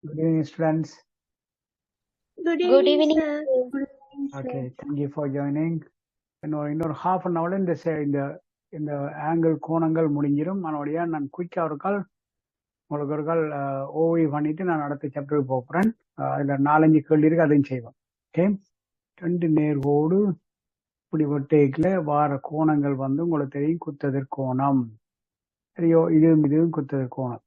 Good evening, students. Good evening, sir. sir. Okay, thank you for joining. இன்னொரு half an hour இந்த angle கோணங்கள் முடிஞ்சிடும். அதனுடைய நான் குயிக்காக ஒரு கால் உங்களுக்கு ஒரு கால் ஓவி பண்ணிட்டு நான் அடுத்த சாப்டருக்கு போகிறேன். அதில் 4-5 கேள்வி இருக்கு, அதையும் செய்வோம். ஓகே, 2 நேர்கோடு இப்படி வெட்டேக்கில் வார கோணங்கள் வந்து உங்களுக்கு தெரியும். குத்ததிர் கோணம் சரியோ, இதுவும் குத்ததிர் கோணம்.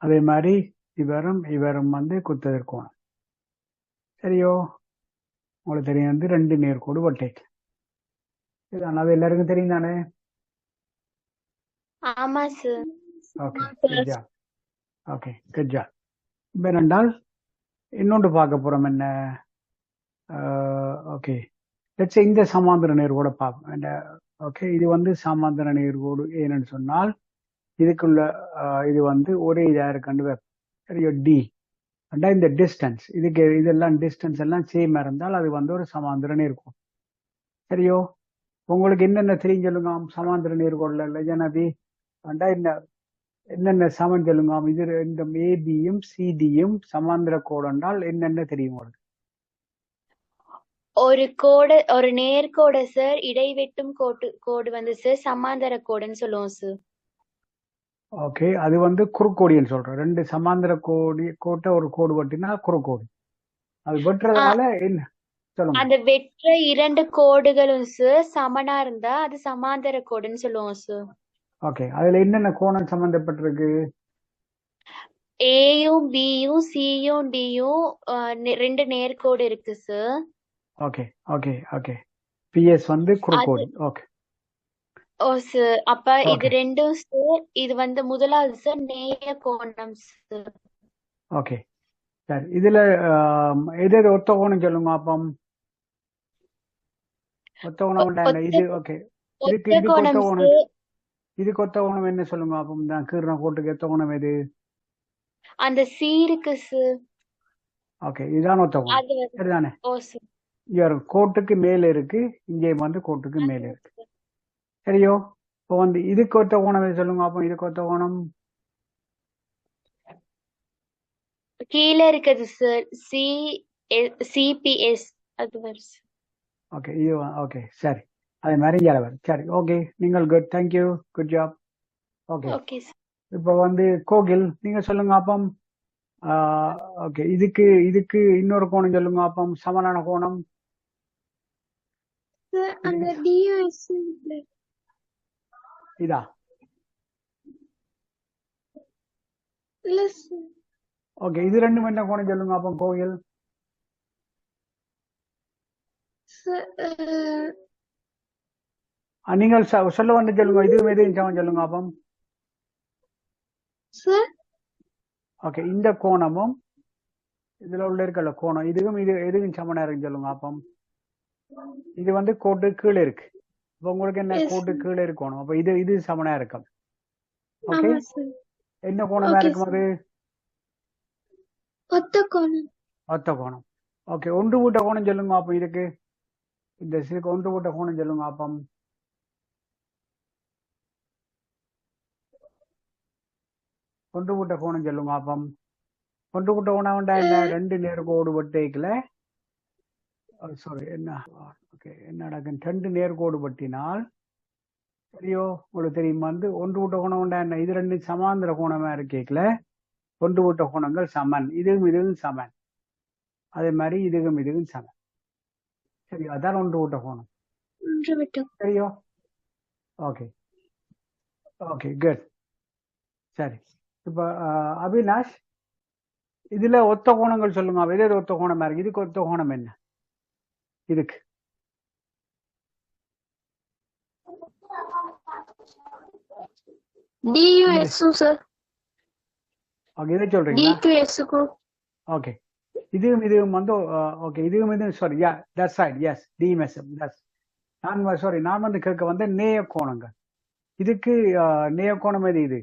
அதே மாதிரி இவரும் வந்து குத்ததிர் கோணம் சரியோ. உங்களுக்கு தெரியும் வந்து 2 நேர்கோடு வெட்டேக்கு. இதுதான், அது எல்லாருக்கும் தெரியும் தானே. ஆமா sir. Okay, good job. Okay, good job. இப்போ என்னென்றால் இன்னொன்று பார்க்க போகிறோம். என்ன ஓகே, லட்ச இந்த சமாந்தர நேர்கோட பார்ப்போம். ஓகே, இது வந்து சமாந்தர நேர்கோடு. ஏன்னு சொன்னால் இதுக்குள்ள இது வந்து ஒரே இதாக இருக்குன்னு சரியோ. டி அண்டா இந்த டிஸ்டன்ஸ், இதெல்லாம் டிஸ்டன்ஸ் எல்லாம் சேமாக இருந்தால் அது வந்து ஒரு சமாந்தர நேர்கோடு சரியோ. உங்களுக்கு என்னென்ன தெரியும் சொல்லுங்க சமாந்தர நேர்கோடில் இல்லை ஜனதி அண்டா என்னென்ன சமன் சொல்லுங்க. இது இந்த ஏபியும் சிடியும் சமாந்தர கோடு என்றால் என்னென்ன தெரியும் உங்களுக்கு? ஒரு நேர்கோடு சார், இடைவெட்டும் கோடு வந்து சார் சமாந்தர கோடுன்னு சொல்லுவோம் சார். ஓகே, அது வந்து குறுக்கோடின்னு சொல்றோம். 2 சமாந்தர கோட்டை ஒரு கோடு வெட்டினா குறுக்கோடு. அது வெட்டுறதுனால என்ன சொல்லுங்க. அந்த வெற்ற 2 கோடுகளும் சார் சமனா இருந்தா அது சமாந்தர கோடுன்னு சொல்லுவோம் சார். ஓகே, அதுல என்னென்ன கோணம் சம்பந்தப்பட்டிருக்கு? ஏயும் பியும் சியும் டியும் 2 நேர்கோடு இருக்கு sir. Okay okay okay, PS வந்து குறுக்கோடு. ஓகே ஓ சார், அப்ப இது ரெண்டும் சார். இது வந்து முதலாவது சார் நேய கோணம் சார். ஓகே சரி, இதுல எது ஒத்த கோணம் சொல்லுங்க அப்பம். ஒத்த கோணம் இது. ஓகே, இதுக்கு ஒத்த கோணம் என்ன சொல்லுங்க அப்பம். நான் கீறின கோட்டுக்கு ஒத்த கோணம் எது? அந்த சி இருக்கு சார். ஓகே, இதுதான் ஒத்த கோணம் சரிதானே. கோட்டுக்கு மேல இருக்கு, இங்கே வந்து கோட்டுக்கு மேல இருக்கு சரியோ. இப்போ வந்து இதுக்கு ஒத்த கோணம் சொல்லுங்க அப்போ. இதுக்கு ஒத்த கோணம் கீழே இருக்குது சார். சிபிஎஸ் அது வருது. ஓகே, இது ஓகே சரி, அதே மாதிரி இங்கே வரும் சரி. ஓகே, நீங்கள் good, thank you, good job. Okay okay sir. இப்போ வந்து கோகில் நீங்க சொல்லுங்க அப்பம். ஓகே, இதுக்கு இன்னொரு கோணம் சொல்லுங்க அப்பம். சமனான கோணம் அந்த டிஎஸ் இதா இல்ல சார். ஓகே, இது ரெண்டும் என்ன கோணம் சொல்லுங்க அப்பம் கோகில். நீங்கள் சொல்ல வந்து சொல்லுங்க. இதுவும் எதுவும் சமம் சொல்லுங்க அப்பம். ஓகே, இந்த கோணமும் இதுல உள்ள இருக்கல கோணம் இதுவும் எதுவும் சமனா இருக்கு சொல்லுங்க அப்பம். இது வந்து கோட்டு கீழே இருக்கு. இப்போ உங்களுக்கு என்ன கோட்டு கீழே இருக்கணும். அப்ப இது சமனா இருக்கும். ஓகே, என்ன கோணமா இருக்கும் அது? ஒத்த கோணம். ஓகே, ஒன்று கூட்ட கோணம் சொல்லுங்க அப்பம். இதுக்கு இந்த சிறுக்கு ஒன்று கூட்ட கோணம் சொல்லுங்க அப்பம். ஒன்று கூட்ட கோணம் சொல்லுங்க அப்பம். ஒன்று கூட்ட கோணம் என்ன? 2 நேர்கோடு வெட்டைக்குல சாரி என்ன ஓகே என்ன நடக்கும்? 2 நேர்கோடு வெட்டினால் சரியோ. உங்களுக்கு தெரியும் வந்து ஒன்று கூட்ட கோணம் என்ன? இது 2 சமாந்திர கோணமா இருக்கேக்கல ஒன்று கூட்ட கோணங்கள் சமன். இதுவும் சமன். அதே மாதிரி இதுவும் சமன் சரியோ. அதான் ஒன்று கூட்ட கோணம் சரியோ. ஓகே ஓகே குட் சரி. இப்போ அவினாஷ் இதுல ஒத்த கோணங்கள் சொல்லுங்க. எது ஒத்த கோணமா இருக்கு? இதுக்கு ஒத்த கோணம் என்ன? இதுக்கு இதை சொல்றீங்களா? ஓகே, இதுவும் வந்து ஓகே, இதுவும் sorry yeah that's right yes DMSM that's. நான் வந்து கேட்க வந்து நேய கோணங்கள். இதுக்கு நேய கோணம் எது? இது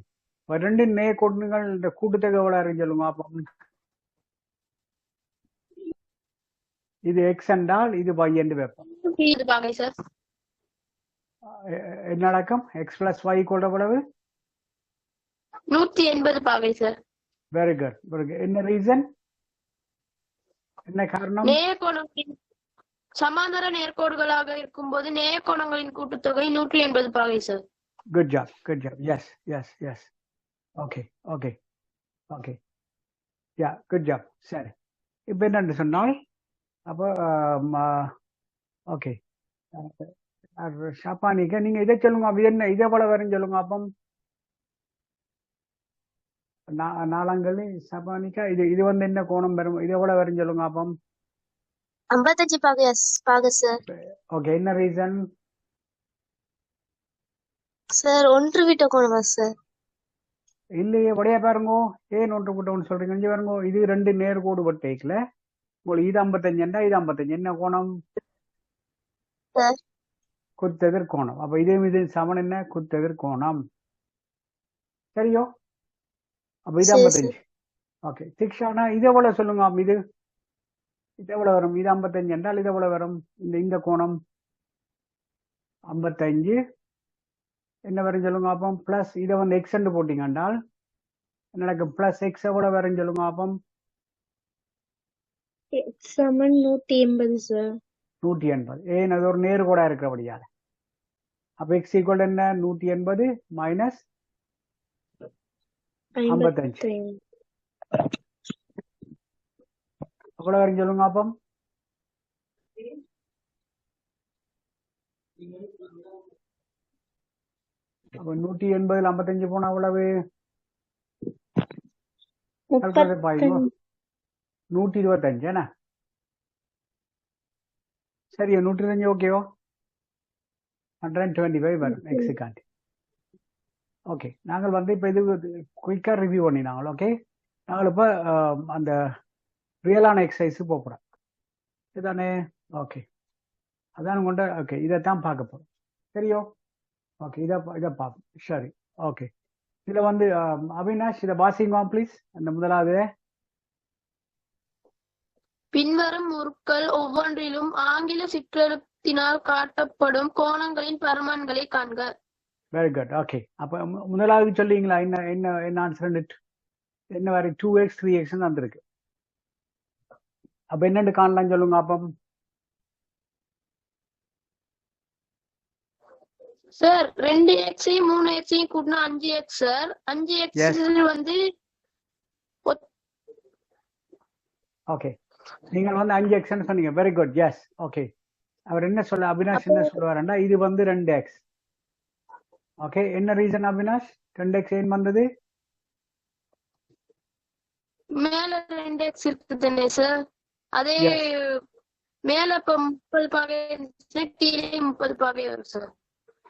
2 நேய கோணங்கள் இந்த கூட்டுத்தொகை எவ்வளவு இருக்குன்னு சொல்லுங்க அப்போ. இது எக்ஸ் என்றால் இது y என்று வைப்போம். என்ன நடக்கும்? எக்ஸ் பிளஸ் y கூட எவ்வளவு? 180 பாகை sir. Very good very good. என்ன ரீசன், என்ன காரணம்? நேர்கோணங்களின் சமாந்தர நேர்கோடுகளாக இருக்கும்போது நேர்கோணங்களின் கூட்டுத்தொகை 180 பாகை sir. Good job good job. Yes yes yes. Okay okay okay. Yeah good job. சரி, இப்போ என்னன்னு சொன்னால் அப்போ ஓகே ஷாப்பானிக்க நீங்க இதை சொல்லுங்க. அப்போ என்ன இதை போல வரும் சொல்லுங்க. அப்போ நாலாங்கல்லி ஷாப்பானிக்கா இது வந்து என்ன கோணம் வரும், இதை போல வரும் சொல்லுங்க. அப்போ 55 பாகை சார். ஓகே, என்ன ரீசன்? சார் ஒன்று விட்ட கோணமா சார்? இல்லையே, உடைய பாருங்க. ஏன் ஒன்று கூட்டம்னு சொல்றீங்க? இங்க பாருங்க, இது ரெண்டு நேர்கோடு வட்டைக்குல உங்களுக்கு இது 55 இது 55 என்ன கோணம்? சார் குத்தெதிர் கோணம். அப்ப இது சமன் என்ன? குத்தெதிர் கோணம். சரியோ? அப்ப இது சரி 55. ஓகே, சிக்ஷானா இதை போல சொல்லுங்க. இது இதை போல வரும். இது 55 என்றால் இதை போல வரும். இந்த கோணம் 55 என்ன வரும் சொல்லுங்க. அப்போ பிளஸ் இதை வந்து எக்ஸ் என்று போட்டீங்க என்றால் எனக்கு பிளஸ் எக்ஸ் எவ்வளோ வரும் சொல்லுங்க. அப்போ சமன் 180 சார். 180. ஏன் அது ஒரு நேர்கோடா இருக்கிறபடியால. அப்ப எக்ஸ் ஈக்குவல் என்ன? 180 மைனஸ் 55 எவ்வளவு வரும் சொல்லுங்க. அப்போ அப்ப 180 55 போனா அவ்வளவு 125 என்ன? சரியா? 125 ஓகேவோ? 125 வரும் எக்ஸுக்காண்டி. ஓகே, நாங்கள் வந்து இப்போ இது குயிக்காக ரிவ்யூ பண்ணினாங்க. ஓகே, நாங்கள் இப்போ அந்த ரியலான எக்ஸசைஸ் போகிறோம். இதுதானே? ஓகே, அதான் கொண்டு. ஓகே, இதைத்தான் பார்க்க போகிறோம். சரியோ? ஓகே, இதை பார்ப்போம். சரி, ஓகே. இதில் வந்து அவினாஷ் இதை வாசிங்க ப்ளீஸ். அந்த முதலாவது பின்வரும் உருக்கள் ஒவ்வொன்றிலும் ஆங்கில சிற்றெழுத்தினால் காட்டப்படும் கோணங்களின் பருமன்களை காண்க. Very good. ஓகே, அப்போ முதலாவது சொல்லிங்களா? என்ன என்ன என்ன ஆன்சர்? என்ன வேறு 2x 3x வந்திருக்கு. அப்போ என்னென்னு காணலாம் சொல்லுங்க. அப்போ சார் 2x 3x கூட்டினா 5x சார். 5x வந்து ஓகே, நீங்கள் வந்து 5x சொன்னீங்க. Very good. எஸ். ஓகே, அவர் என்ன சொல்ல அவினாஷ் என்ன சொல்லுவாருன்னா இது வந்து 2x. ஓகே, என்ன ரீசன் அவினாஷ் 2x ஏன் வந்தது? மேல 2x இருக்குதுன்னு சார். அதே மேல இப்ப 30 பாகை கீழே 30 பாகை வரும் சார்.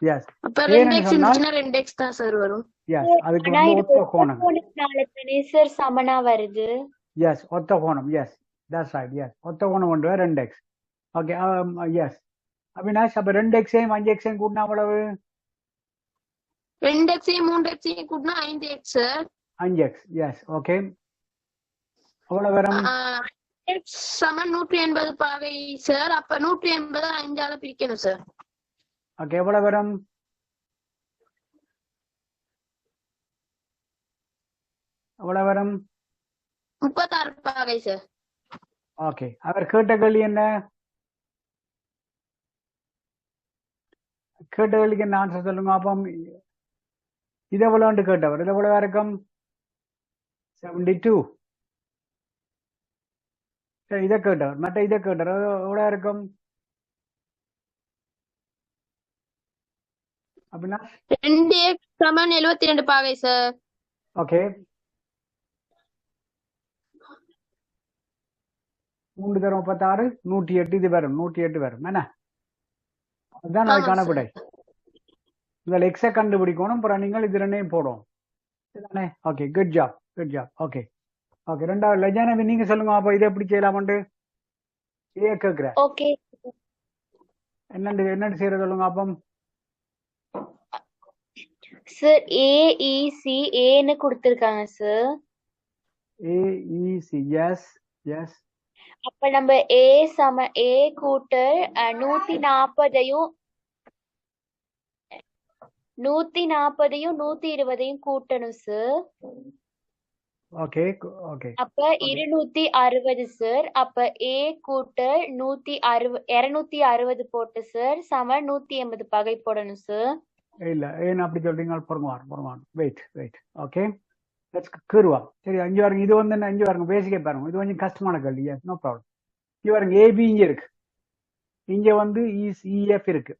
எஸ். அப்ப 2x இருந்துச்சுன்னா 2x தான் சார் வரும். எஸ், அதுக்கு வந்து ஒத்த கோணம். சார் சமனா வருது. எஸ், ஒத்த கோணம். S, that's right. எஸ், ஒத்த கோணம் கொண்டு 2x. Okay, yes Avinash. அப்ப 2x 5x கூட்டினா அவ்வளவு? 2x 3x கூட்டினா 5x sir. 5x. S. Okay, அவ்வளவு வரும். x சமன் 180 பாகை சார். அப்ப 180 5ஆல பிரிக்கணும் சார். ஓகே, எவ்வளவு வரும்? எவ்வளவு வரும்? 36 பாகை சார். ஓகே, அவர் கேட்ட கேள்வி என்ன? கேட்ட கேள்விக்கு என்ன ஆன்சர் சொல்லுங்க. அப்போ இது எவ்வளோன்னு கேட்டவர் இது எவ்வளவு இருக்கும்? 72. சரி, இதை கேட்டவர் மற்ற இதை கேட்டவர் எவ்வளோ இருக்கும் அப்படின்னா? 2x சமன் 72 பாகை சார். ஓகே, 3 தரம் 36 108 இது வரும். 108 வரும் என்ன? அதுதான் அதுக்கான விடை. உங்கள் எக்ஸை கண்டுபிடிக்கணும். அப்புறம் நீங்கள் இது ரெண்டையும் போடும். இதுதானே? Okay, good job good job. Okay okay. ரெண்டாவது லஜானவி நீங்க சொல்லுங்க. அப்போ இதை எப்படி செய்யலாமண்டு இதையே கேட்குறேன். ஓகே என்னண்டு செய்யறது சொல்லுங்க. அப்போ சார் ஏஇசி ஏன்னு கொடுத்திருக்காங்க சார். ஏஇசி. S S. அப்ப நம்ம ஏ கூட்டல் 140யும் 120யும் கூட்டணும் சார். ஓகே ஓகே அப்ப 260 சார். அப்ப A கூட்டல் 260 போட்டு சார் சமன் 180 பகை போடணும் சார். இல்ல ஏன் அப்படி சொல்றீங்க? பொறுங்க வெயிட் ஓகே லெட்ஸ் கீறுவோம். சரி, அஞ்சு பாருங்க. இது வந்து என்ன, அஞ்சு பாருங்க, பேசிக்கே பாருங்க. இது கொஞ்சம் கஷ்டமான கேள்வி. No problem. இது பாருங்க, ஏபி இங்க இருக்கு, இங்க வந்து இஎஃப் இருக்கு.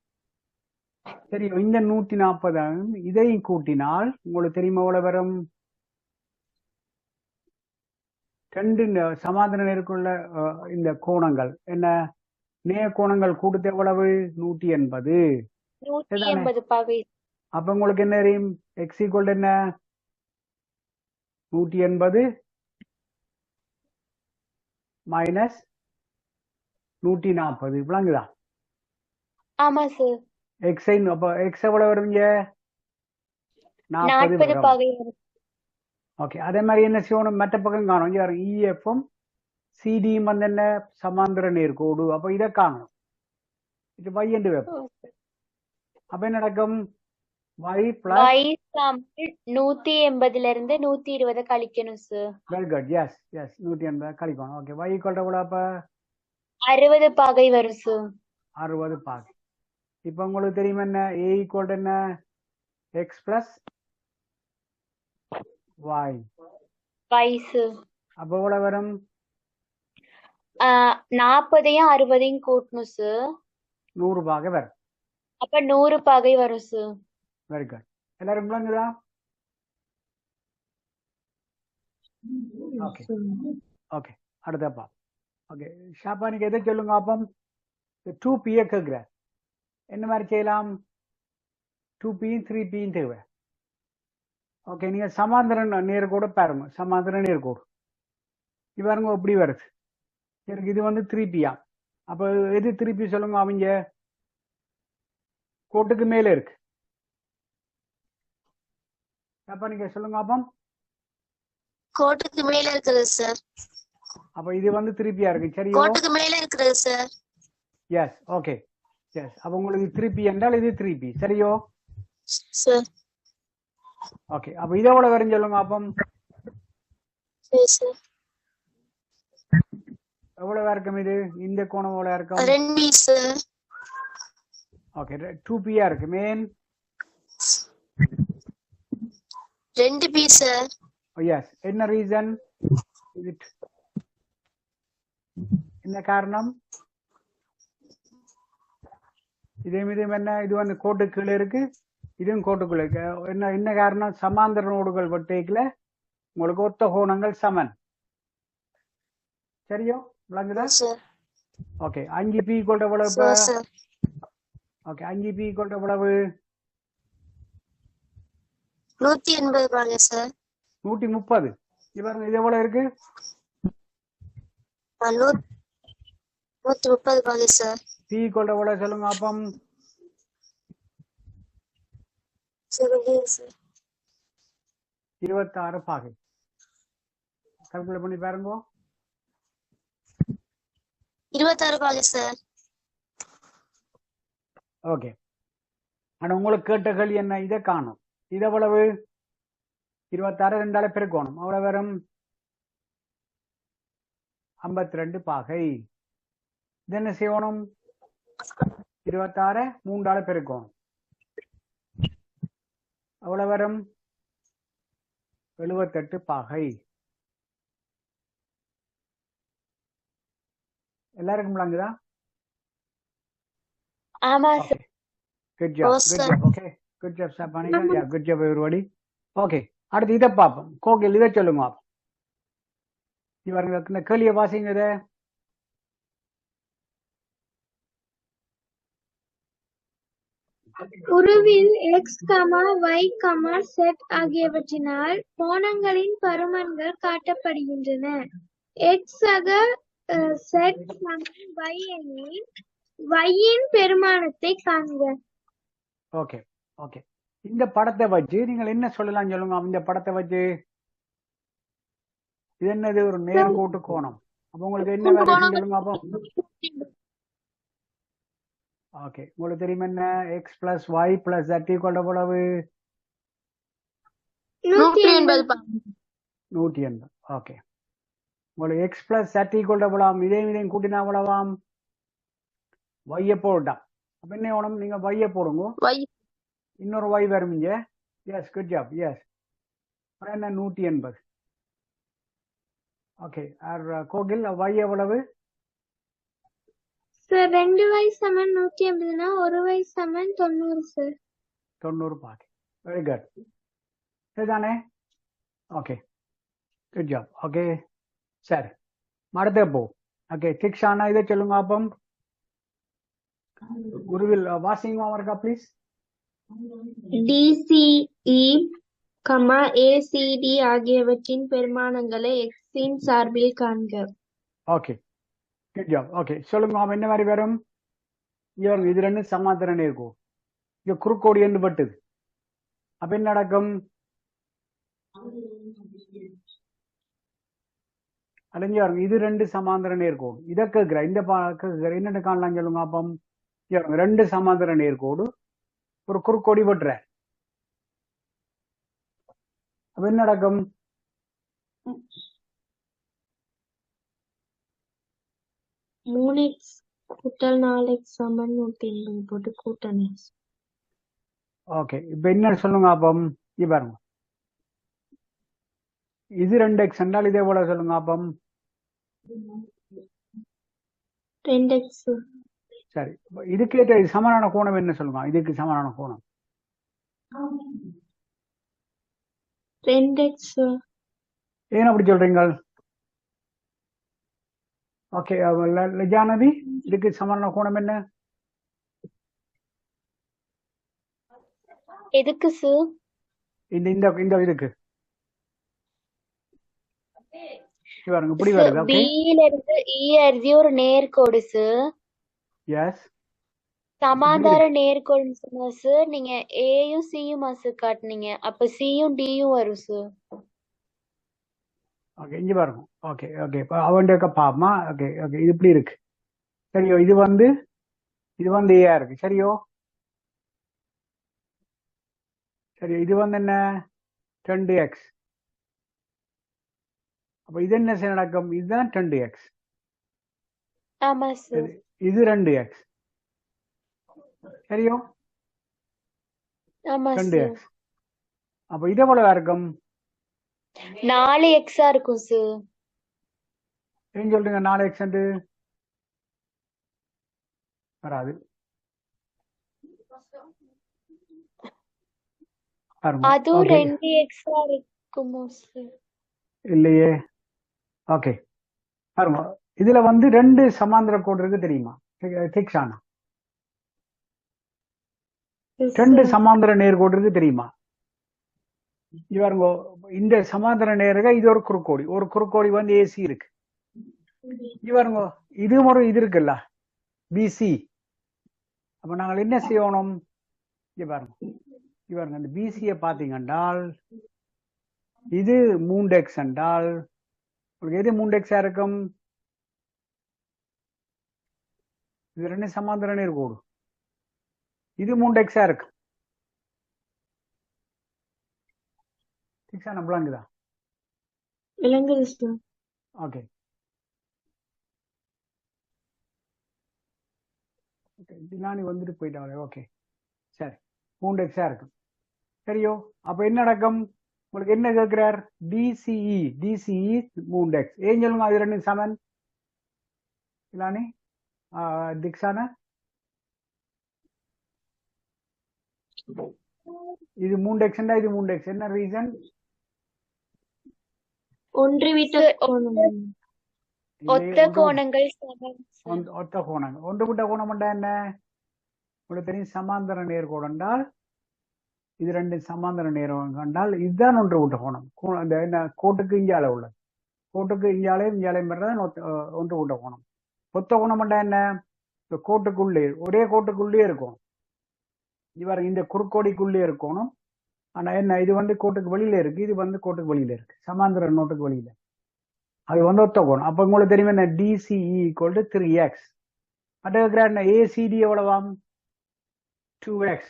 சரி, இந்த 140 இதையும் கூட்டினால் உங்களுக்கு தெரியுமா எவ்வளவு வரும்? ரெண்டு சமாந்தர நேருக்குள்ள இந்த கோணங்கள் என்ன, நேர் கோணங்கள் கூட்டத்தை எவ்வளவு? 180. 180 பகை. அப்ப உங்களுக்கு என்ன தெரியும்? எக்ஸ் ஈக்குவல் என்ன? 180 மைனஸ் 140. விளங்குதா? ஆமா சார். எக்ஸ் அப்ப எக்ஸ் எவ்வளவு வருவீங்க? 40 40 வரும். பகை வரும். ஓகே, அதே மாதிரி என்ன செய்யணும்? மற்ற பக்கம் காணும். இங்க இஎஃப்பும் சிடியும் வந்து என்ன, சமாந்தர நேர்கோடு. அப்ப இதை காணும். இது y என்று வைப்போம். அப்ப என்ன நடக்கும்? y பிளஸ் y சமன் 180ல இருந்து 120 கழிக்கணும் சார். Very good. எஸ் 180 கழிக்கணும். ஓகே, y ஈக்குவல் எவ்வளவு? அப்ப 60 பகை வரும் சார். 60 பாகை. இப்ப உங்களுக்கு தெரியும் என்ன, a ஈக்குவல் என்ன? X plus y. y sir. அப்ப எவ்வளவு வரும்? 40யும் 60யும் கூட்டணும் சார். 100 பாகை வரும். அப்ப 100 பகை வரும் சார். Very good. எல்லாரும் விளங்குதா? Okay okay அடுத்தப்பா. ஓகே ஷாப்பா, நீங்க எதை சொல்லுங்க அப்பம்? 2p கேட்குற என்ன மாதிரி செய்யலாம்? 2p 3p தேவை. ஓகே, நீங்க சமாந்தர நேர்கோடு பாருங்க. சமாந்தர நேர்கோடு இது பாருங்க எப்படி வருது. எனக்கு இது வந்து 3p. அப்ப எது 3p சொல்லுங்க? அவங்க கோட்டுக்கு மேல இருக்கு. அப்ப நீங்க சொல்லுங்க அப்பம். கோட்டுக்கு மேல இருக்கிறது சார். அப்ப இது வந்து 3p இருக்கு. சரியோ? கோட்டுக்கு மேல இருக்கிறது சார். S okay yes. அப்ப உங்களுக்கு 3p என்றால் இது 3p. சரியோ? சார். ஓகே, அப்ப இதை எவ்வளவு வரும் சொல்லுங்க அப்பம். சரி சார். எவ்வளவு இருக்கும் இது? இந்த கோணம் எவ்வளவு இருக்கும்? 2p sir. ஓகே, 2p இருக்கு. Man 2p sir. எஸ். என்ன ரீசன்? என்ன காரணம்? இதே என்ன, இது வந்து கோட்டுக்குள்ள இருக்கு, இதுவும் கோட்டுக்குள்ள இருக்கு. என்ன காரணம்? சமாந்தர நோடுகள் வட்டைக்குள்ள உங்களுக்கு ஒத்த கோணங்கள் சமன். சரியோ? விளங்குதா? சார். ஓகே, 5p ஈக்குவல் எவ்வளவு? Sir sir. Okay, 5p equal எவ்வளவு? 180 பாருங்க சார். 130. இது பாருங்க, இது எவ்வளவு இருக்கு? 130 பாருங்க சார். p ஈக்குவல் எவ்வளவு சொல்லுங்க அப்பம். 17 சார். 26 பாகை. கால்குலேட் பண்ணி பாருங்க. 26 பாருங்க சார். ஓகே, ஆனா உங்களுக்கு கேட்ட கேள்வி என்ன? இதை காணும். இது எவ்வளவு? 26 2ஆல பெருக்கணும். அவ்வளவு வரும் 52 பாகை. இது என்ன செய்யணும்? 26 3ஆல பெருக்கணும். அவ்வளவு வரும் 78 பாகை. எல்லாருக்கும் விளங்குதா? ஆமா okay, sir. Good job okay, good job சாப்பானிகள். Yeah, good job everybody. Okay, அடுத்து இதை பார்ப்போம். கோகில் இதை சொல்லுங்க. இவங்க இந்த கேள்வியை வாசிங்க. இதை உருவில் x, y, z ஆகியவற்றினால் கோணங்களின் பருமன்கள் காட்டப்படுகின்றன. x சக z சமன் y எனில் y-இன் பெருமானத்தை காண்க. ஓகே ஓகே, இந்த படத்தை வச்சு நீங்கள் என்ன சொல்லலாம் சொல்லுங்க. இந்த படத்தை வச்சு இது என்னது? ஒரு நேர்கோட்டு கோணம். அப்ப உங்களுக்கு என்ன வேலை சொல்லுங்க. அப்போ ஓகே, உங்களுக்கு தெரியும் என்ன? X plus Y plus z equal எவ்வளவு? 180 180. ஓகே, உங்களுக்கு எக்ஸ் பிளஸ் சட் ஈக்குவல் எவ்வளவாம்? இதையும் கூட்டினா எவ்வளவாம்? ஒய்யை போட்டான். அப்ப என்ன வேணும்? நீங்க ஒய்யை போடுங்க, Y இன்னொரு ஒய் வரும் இங்க. S, good job. எஸ், என்ன 180. ஓகே, கோகில் ஒய் எவ்வளவு? சார் 2y சமன் 180னா 1y சமன் 90 சார். 90 பாக்கி. வெரி குட், சரிதானே? Okay, good job. ஓகே, சரி, அடுத்த போ. ஓகே, திக்ஷானா இதை சொல்லுங்க அப்பம். குருவில் வாசிங்க இருக்கா ப்ளீஸ். DCE, ACD ஆகியவற்றின் பெருமானங்களை x இன் சார்பில் காண்க. Okay, good job. ஓகே, சொல்லுங்க அவன் என்ன மாதிரி வரும்? இது ரெண்டு சமாந்தர நேர்கோடு, இங்க குறுக்கோடு என்று பட்டுது. அப்ப என்ன நடக்கும்? அடைஞ்சு இது ரெண்டு சமாந்தர நேர்கோடு. இதை கேட்கிற இந்த என்னென்ன காணலாம் சொல்லுங்க அப்பம். ரெண்டு சமாந்தர நேர்கோடு ஒரு குறுக்கோடி வெட்டுற. அப்ப என்ன நடக்கும்? 3x கூட்டல் 4x சமன் 180 போட்டு கூட்டணும். ஓகே, இப்ப என்ன சொல்லுங்க அப்பம். பாருங்க, இது 2x என்றால் இதே போல சொல்லுங்க அப்பம். 2x. சரி, இதுக்கு ஏற்ற சமனான கோணம் என்ன சொல்லுங்க? இதுக்கு சமனான கோணம் 2x. ஏன் அப்படி சொல்றீங்க? ஓகே, லஜானதி, இதுக்கு சமனான கோணம் என்ன? எதுக்கு சார்? இந்த இந்த இந்த இதுக்கு பாருங்க, இப்படி வருது. ஓகே, பில இருந்து E அருகே ஒரு நேர்கோடு சார். எஸ், சமாந்தர நேர்கோடுன்னு சொன்னா சார், நீங்க ஏயும் சியும் சார் காட்டுனீங்க. அப்ப சியும் டியும் வரும் சார். ஓகே, இங்க பாருங்க. ஓகே ஓகே, இப்போ அவன்கிட்ட பாப்பமா. ஓகே ஓகே, இது இப்படி இருக்கு. சரியோ, இது வந்து ஏயா இருக்கு. சரியோ, சரி, இது வந்து என்ன? 2x. அப்ப இது என்ன நடக்கும்? இதுதான் 2x. ஆமா சார். இது 2x. சரியோ, ஆமா 2x. சார். அப்ப இது எவ்வளவு இருக்கும்? 4x இருக்கும் சார். ஏன் சொல்றீங்க 4x என்று? வராது. அதுவும் 2x இருக்குமோ சார்? இல்லையே. ஓகே, பாருங்க, இதுல வந்து ரெண்டு சமாந்தர கோடு இருக்கு தெரியுமா திக்ஷானா? ரெண்டு சமாந்தர நேர்கோடு இருக்கு தெரியுமா? பாருங்க, இந்த சமாந்தர நேர்க இது ஒரு குறுக்கோடி வந்து ஏசி இருக்கு. பாருங்க, இது ஒரு இது இருக்குல்ல, பிசி. அப்ப நாங்கள் என்ன செய்யணும்? பாருங்க, இந்த பிசியை பாத்தீங்கன்றால் இது 3x என்றால் உங்களுக்கு எது 3x இருக்கும்? இது ரெண்டு சமாந்தர நேர்கோடு, இது 3x இருக்கு. விளங்குதா? விளங்குது சார். ஓகே, திலானி வந்துட்டு போயிட்டாங்க. ஓகே, சரி, 3x இருக்கு. சரியோ, அப்ப என்ன நடக்கும்? உங்களுக்கு என்ன கேட்கிறார்? TCE 3x. ஏன் சொல்லுங்க அது ரெண்டு சமன்? திலானி, திக்ஷானா, இது 3x என்றா இது 3x. என்ன ரீசன்? ஒன்று விட்ட கோணம். ஒத்த கோணங்கள் சமம். ஒத்த கோணங்கள். ஒன்று விட்ட கோணம் என்ன? உங்களுக்கு தெரியும், சமாந்தர நேர்கோடு என்றால் இது ரெண்டு சமாந்தர நேரம் கண்டால் இதுதான் ஒன்று விட்ட கோணம். அந்த என்ன கோட்டுக்கு இஞ்சால உள்ளது, கோட்டுக்கு இஞ்சாலையும் பெறதான் ஒன்று விட்ட கோணம். ஒத்த கோணம் என்ன? இந்த கோட்டுக்குள்ளே, ஒரே கோட்டுக்குள்ளே இருக்கும். இவர் இந்த குறுக்கோடிக்குள்ளே இருக்கணும். ஆனா என்ன, இது வந்து கோட்டுக்கு வெளியில இருக்கு, இது வந்து கோட்டுக்கு வெளியில இருக்கு, சமாந்தர நோட்டுக்கு வெளியில. அது வந்து ஒத்த கோணம். அப்ப உங்களுக்கு தெரியும் என்ன? TCE equal to 3x. என்ன ஏசிடி எவ்வளவாம்? 2x.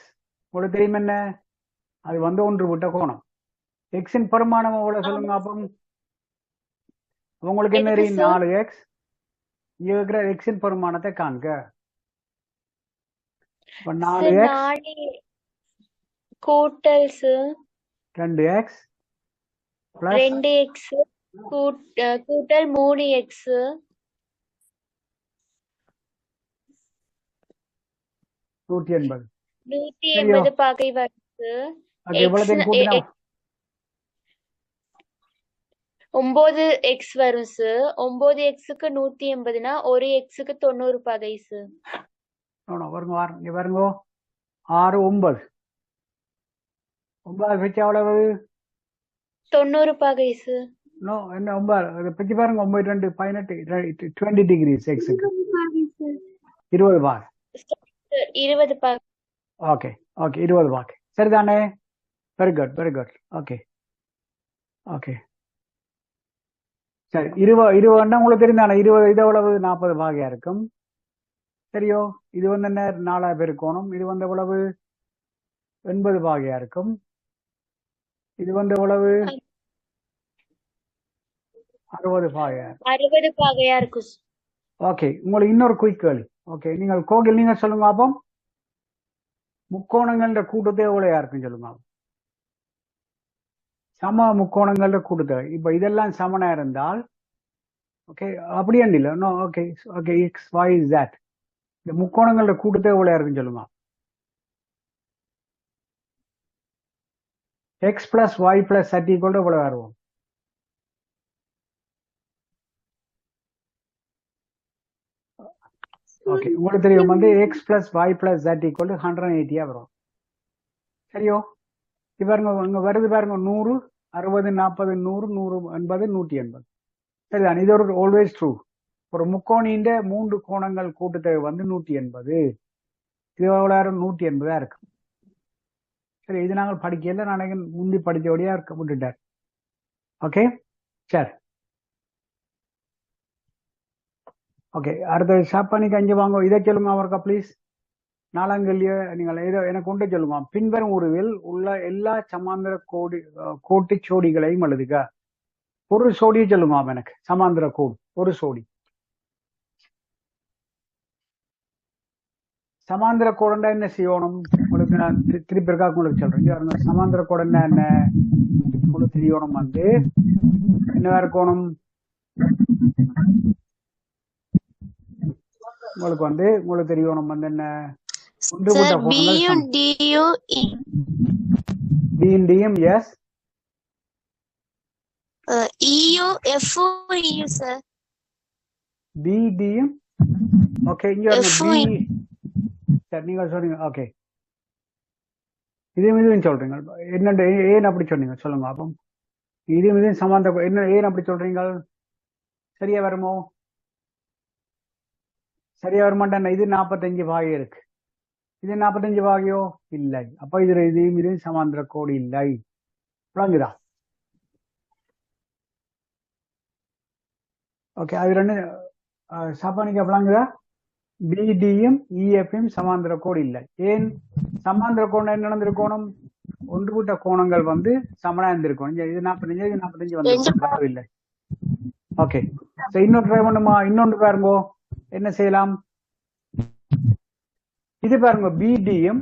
உங்களுக்கு தெரியும் என்ன? அது வந்து ஒன்று விட்ட கோணம். எக்ஸின் பெருமானம் எவ்வளவு சொல்லுங்க அப்போ? உங்களுக்கு என்ன எதுக்கு தெரியும்? சார்? 4x. இங்க இருக்கிற எக்ஸின் பெருமானத்தை காண்க. இப்ப சார் 4x 4 கூட்டல் சார் 2x பிளஸ் 2x கூட்டல் 3x 180. 180 பகை வரும் சார். ஓகே, இவ்வளோத்தையும் கூட்டினா 9x வரும் சார். 9xக்கு 180னா ஒரு xக்கு 90 பகை சார். வருங்க இங்க பாருங்க. 6 9 9 பிச்சு எவ்வளவு? 90 பகை சார். நோ, என்ன 9 பிச்சு பாருங்க. 9 2 18 20 டிகிரிஸ் எக்ஸுக்கு 20 பார். 20 பகை. ஓகே ஓகே, 20 பார் சரிதானே? Very good very good. Okay okay சரி. 20 உங்களுக்கு தெரிந்தானே? 20 இது எவ்வளவு? 40 பாகையா இருக்கும். சரியோ? இது வந்து என்ன? 4 பெருக்கோணம். இது வந்து எவ்வளவு? 80 பாகையா இருக்கும். இது வந்து எவ்வளவு? 60 பாகையா. 60 பகையா இருக்கும் சார். ஓகே, உங்களுக்கு இன்னொரு குயிக் கேள்வி. ஓகே, நீங்கள் கோகில் நீங்க சொல்லுங்க அப்போ. முக்கோணங்கள கூட்டத்தை எவ்வளவு இருக்குன்னு சொல்லுங்க. சம முக்கோணங்கள கூட்டத்தொகை. இப்ப இதெல்லாம் சமனா இருந்தால் ஓகே, அப்படியே இல்ல. No, okay okay, X Y Z இந்த முக்கோணங்கள கூட்டத்தொகை எவ்வளவு இருக்குன்னு சொல்லுங்க. X plus Y plus z equal to எவ்வளவு வரும்? ஓகே, உங்களுக்கு தெரியும் வந்து X plus Y plus z equal to 180 வரும். சரியோ? பாருங்க, இங்க வருது பாருங்க. 100 60 40 100 180 180 சரிதான். இது ஒரு ஆல்வேஸ் ட்ரூ. ஒரு முக்கோணியின் 3 கோணங்கள் கூட்டுத்தொகை வந்து 180. இது எவ்வளவு? 180 இருக்கு. சரி, இது நாங்கள் படிக்கல. நான் முந்தி படிச்சபடியா இருக்க விட்டுட்டார். ஓகே சரி. ஓகே, அடுத்த ஷாப்பானிக்கு 5 வாங்க. இதை சொல்லுங்க அவருக்கா ப்ளீஸ். 4ஆம் கேள்வியை நீங்கள் ஏதோ எனக்கு கொண்டு சொல்லுங்க. பின்வரும் உருவில் உள்ள எல்லா சமாந்தர கோட்டு சோடிகளையும் எழுதுக. ஒரு சோடியை சொல்லுங்க எனக்கு. சமாந்தர கோடு ஒரு சோடி. சமாந்தர கோடுண்டா என்ன செய்யணும்? உங்களுக்கு நான் திருப்பி இருக்கா உங்களுக்கு சொல்றேன். சமாந்தர கோடுன்னா என்ன உங்களுக்கு தெரியணும். வந்து என்ன இருக்கணும்? உங்களுக்கு வந்து உங்களுக்கு தெரியணும் வந்து என்ன? ஒன்றுபட்ட கோணங்கள் பியும் டியும். எஸ். சார். பி டியும். ஓகே, இங்க பி. சரி, நீங்க சொல்றீங்க. ஓகே, இதுவும் சொல்றீங்க. என்ன ஏன் அப்படி சொன்னீங்க சொல்லுங்க. அப்போ இதுவும் சமாந்தர என்ன ஏன் அப்படி சொல்றீங்க? சரியா வருமோ? சரியா வரமாட்டேன். இது 45 பாகை இருக்கு. இது 45 பாகையோ இல்லை. அப்ப இது சமாந்தர கோடு இல்லை. விளங்குதா? ஓகே, அது ரெண்டு சாப்பானிக்கா விளங்குதா? பிடியும் இஎஃப்யும் சமாந்தர கோடு இல்லை. ஏன்? சமாந்தர கோணம் என்ன நடந்திருக்கணும்? ஒன்றுபட்ட கோணங்கள் வந்து சமனா இருந்திருக்கும். இது 45 இது 45 வந்து இல்லை. ஓகே, இன்னொரு ட்ரை பண்ணுமா? இன்னொன்று பாருங்க, என்ன செய்யலாம்? இது பாருங்க, பிடியும்